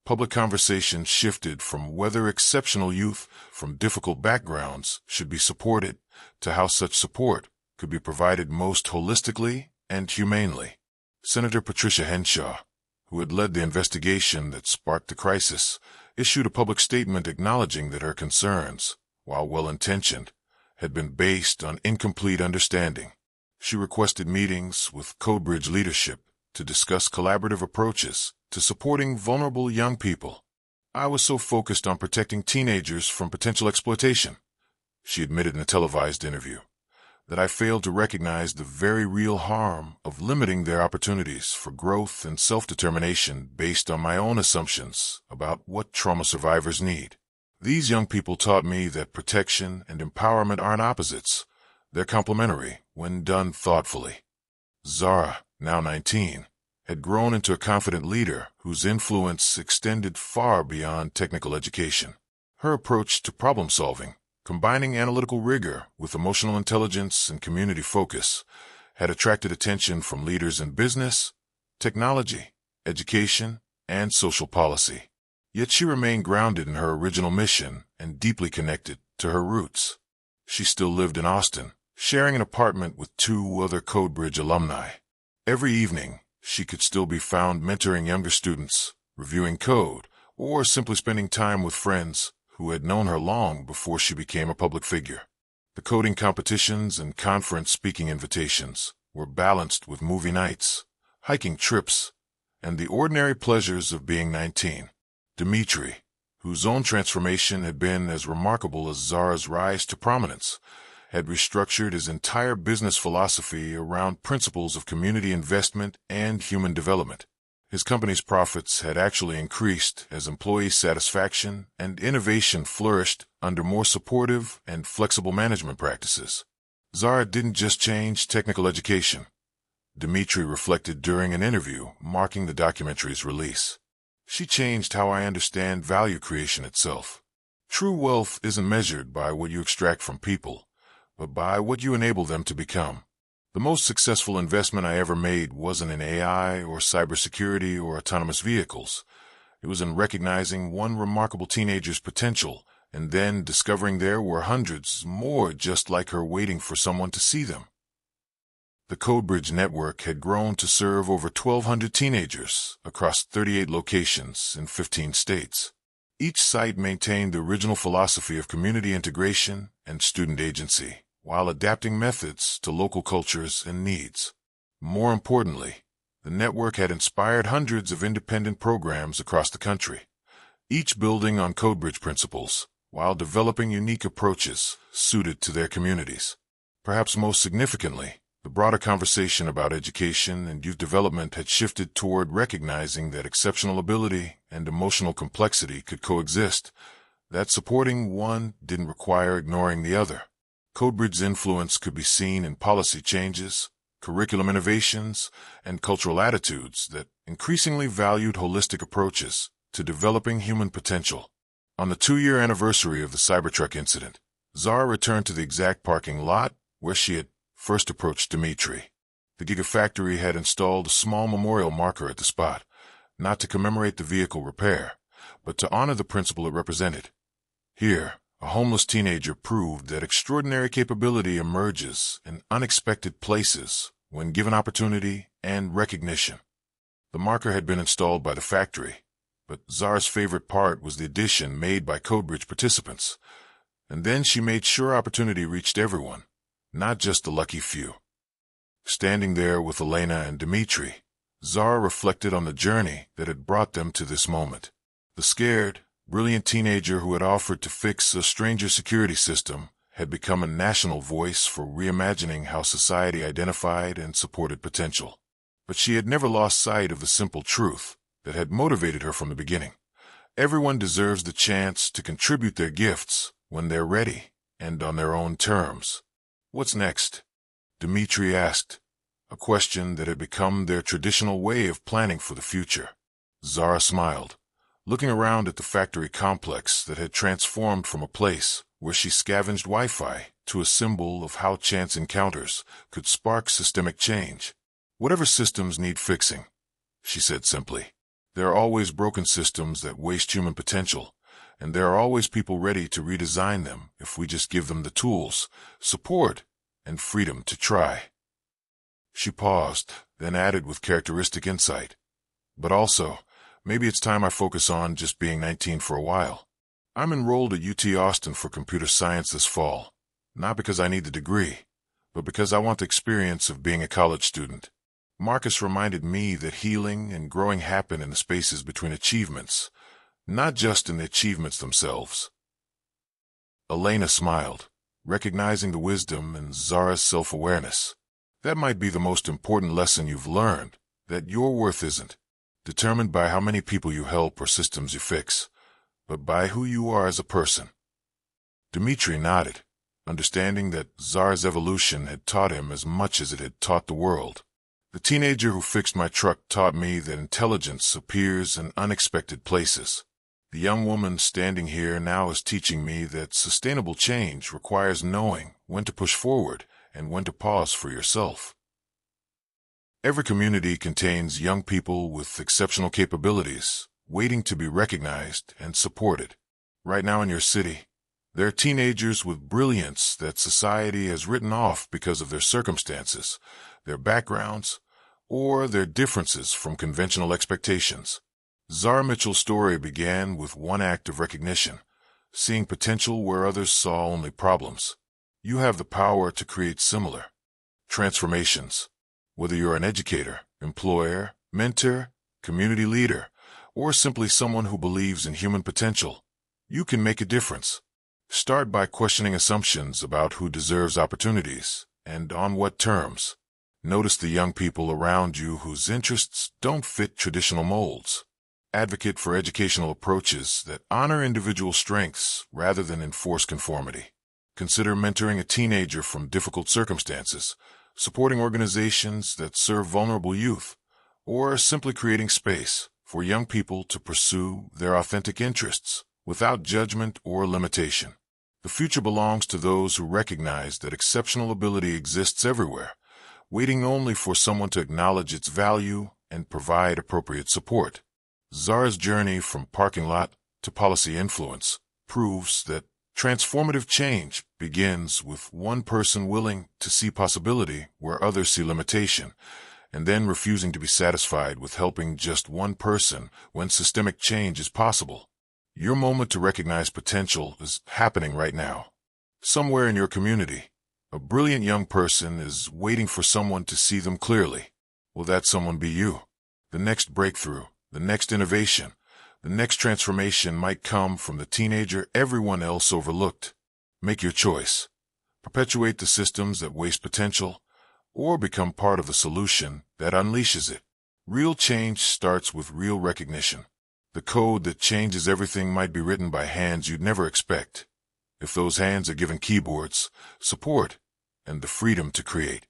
public conversation shifted from whether exceptional youth from difficult backgrounds should be supported to how such support could be provided most holistically and humanely. Senator Patricia Henshaw, who had led the investigation that sparked the crisis, issued a public statement acknowledging that her concerns, while well-intentioned, had been based on incomplete understanding. She requested meetings with CodeBridge leadership to discuss collaborative approaches to supporting vulnerable young people. "I was so focused on protecting teenagers from potential exploitation," she admitted in a televised interview, "that I failed to recognize the very real harm of limiting their opportunities for growth and self-determination based on my own assumptions about what trauma survivors need. These young people taught me that protection and empowerment aren't opposites. They're complementary when done thoughtfully." Zara, now 19, had grown into a confident leader whose influence extended far beyond technical education. Her approach to problem-solving, combining analytical rigor with emotional intelligence and community focus, had attracted attention from leaders in business, technology, education, and social policy. Yet she remained grounded in her original mission and deeply connected to her roots. She still lived in Austin, sharing an apartment with 2 other CodeBridge alumni. Every evening, she could still be found mentoring younger students, reviewing code, or simply spending time with friends who had known her long before she became a public figure. The coding competitions and conference speaking invitations were balanced with movie nights, hiking trips, and the ordinary pleasures of being 19. Dimitri, whose own transformation had been as remarkable as Zara's rise to prominence, had restructured his entire business philosophy around principles of community investment and human development. His company's profits had actually increased as employee satisfaction and innovation flourished under more supportive and flexible management practices. Zara didn't just change technical education, Dimitri reflected during an interview marking the documentary's release. "She changed how I understand value creation itself. True wealth isn't measured by what you extract from people, but by what you enable them to become. The most successful investment I ever made wasn't in AI or cybersecurity or autonomous vehicles. It was in recognizing one remarkable teenager's potential and then discovering there were hundreds more just like her waiting for someone to see them." The CodeBridge network had grown to serve over 1,200 teenagers across 38 locations in 15 states. Each site maintained the original philosophy of community integration and student agency, while adapting methods to local cultures and needs. More importantly, the network had inspired hundreds of independent programs across the country, each building on CodeBridge principles, while developing unique approaches suited to their communities. Perhaps most significantly, the broader conversation about education and youth development had shifted toward recognizing that exceptional ability and emotional complexity could coexist, that supporting one didn't require ignoring the other. CodeBridge's influence could be seen in policy changes, curriculum innovations, and cultural attitudes that increasingly valued holistic approaches to developing human potential. On the 2-year anniversary of the Cybertruck incident, Zara returned to the exact parking lot where she had first approached Dimitri. The Gigafactory had installed a small memorial marker at the spot, not to commemorate the vehicle repair, but to honor the principle it represented. Here, a homeless teenager proved that extraordinary capability emerges in unexpected places when given opportunity and recognition. The marker had been installed by the factory, but Zara's favorite part was the addition made by CodeBridge participants. And then she made sure opportunity reached everyone, not just the lucky few. Standing there with Elena and Dimitri, Zara reflected on the journey that had brought them to this moment. The scared, brilliant teenager who had offered to fix a stranger's security system had become a national voice for reimagining how society identified and supported potential. But she had never lost sight of the simple truth that had motivated her from the beginning. Everyone deserves the chance to contribute their gifts when they're ready and on their own terms. "What's next?" Dimitri asked, a question that had become their traditional way of planning for the future. Zara smiled, looking around at the factory complex that had transformed from a place where she scavenged Wi-Fi to a symbol of how chance encounters could spark systemic change. "Whatever systems need fixing," she said simply. "There are always broken systems that waste human potential, and there are always people ready to redesign them if we just give them the tools, support, and freedom to try." She paused, then added with characteristic insight. But also, maybe it's time I focus on just being 19 for a while. I'm enrolled at UT Austin for computer science this fall, not because I need the degree, but because I want the experience of being a college student. Marcus reminded me that healing and growing happen in the spaces between achievements, not just in the achievements themselves. Elena smiled, recognizing the wisdom in Zara's self-awareness. That might be the most important lesson you've learned, that your worth isn't determined by how many people you help or systems you fix, but by who you are as a person. Dmitri nodded, understanding that Zara's evolution had taught him as much as it had taught the world. The teenager who fixed my truck taught me that intelligence appears in unexpected places. The young woman standing here now is teaching me that sustainable change requires knowing when to push forward and when to pause for yourself. Every community contains young people with exceptional capabilities, waiting to be recognized and supported. Right now in your city, there are teenagers with brilliance that society has written off because of their circumstances, their backgrounds, or their differences from conventional expectations. Zara Mitchell's story began with one act of recognition, seeing potential where others saw only problems. You have the power to create similar transformations. Whether you're an educator, employer, mentor, community leader, or simply someone who believes in human potential, you can make a difference. Start by questioning assumptions about who deserves opportunities and on what terms. Notice the young people around you whose interests don't fit traditional molds. Advocate for educational approaches that honor individual strengths rather than enforce conformity. Consider mentoring a teenager from difficult circumstances, supporting organizations that serve vulnerable youth, or simply creating space for young people to pursue their authentic interests without judgment or limitation. The future belongs to those who recognize that exceptional ability exists everywhere, waiting only for someone to acknowledge its value and provide appropriate support. Zara's journey from parking lot to policy influence proves that transformative change begins with one person willing to see possibility where others see limitation, and then refusing to be satisfied with helping just one person when systemic change is possible. Your moment to recognize potential is happening right now. Somewhere in your community, a brilliant young person is waiting for someone to see them clearly. Will that someone be you? The next breakthrough, the next innovation, the next transformation might come from the teenager everyone else overlooked. Make your choice. Perpetuate the systems that waste potential, or become part of the solution that unleashes it. Real change starts with real recognition. The code that changes everything might be written by hands you'd never expect, if those hands are given keyboards, support, and the freedom to create.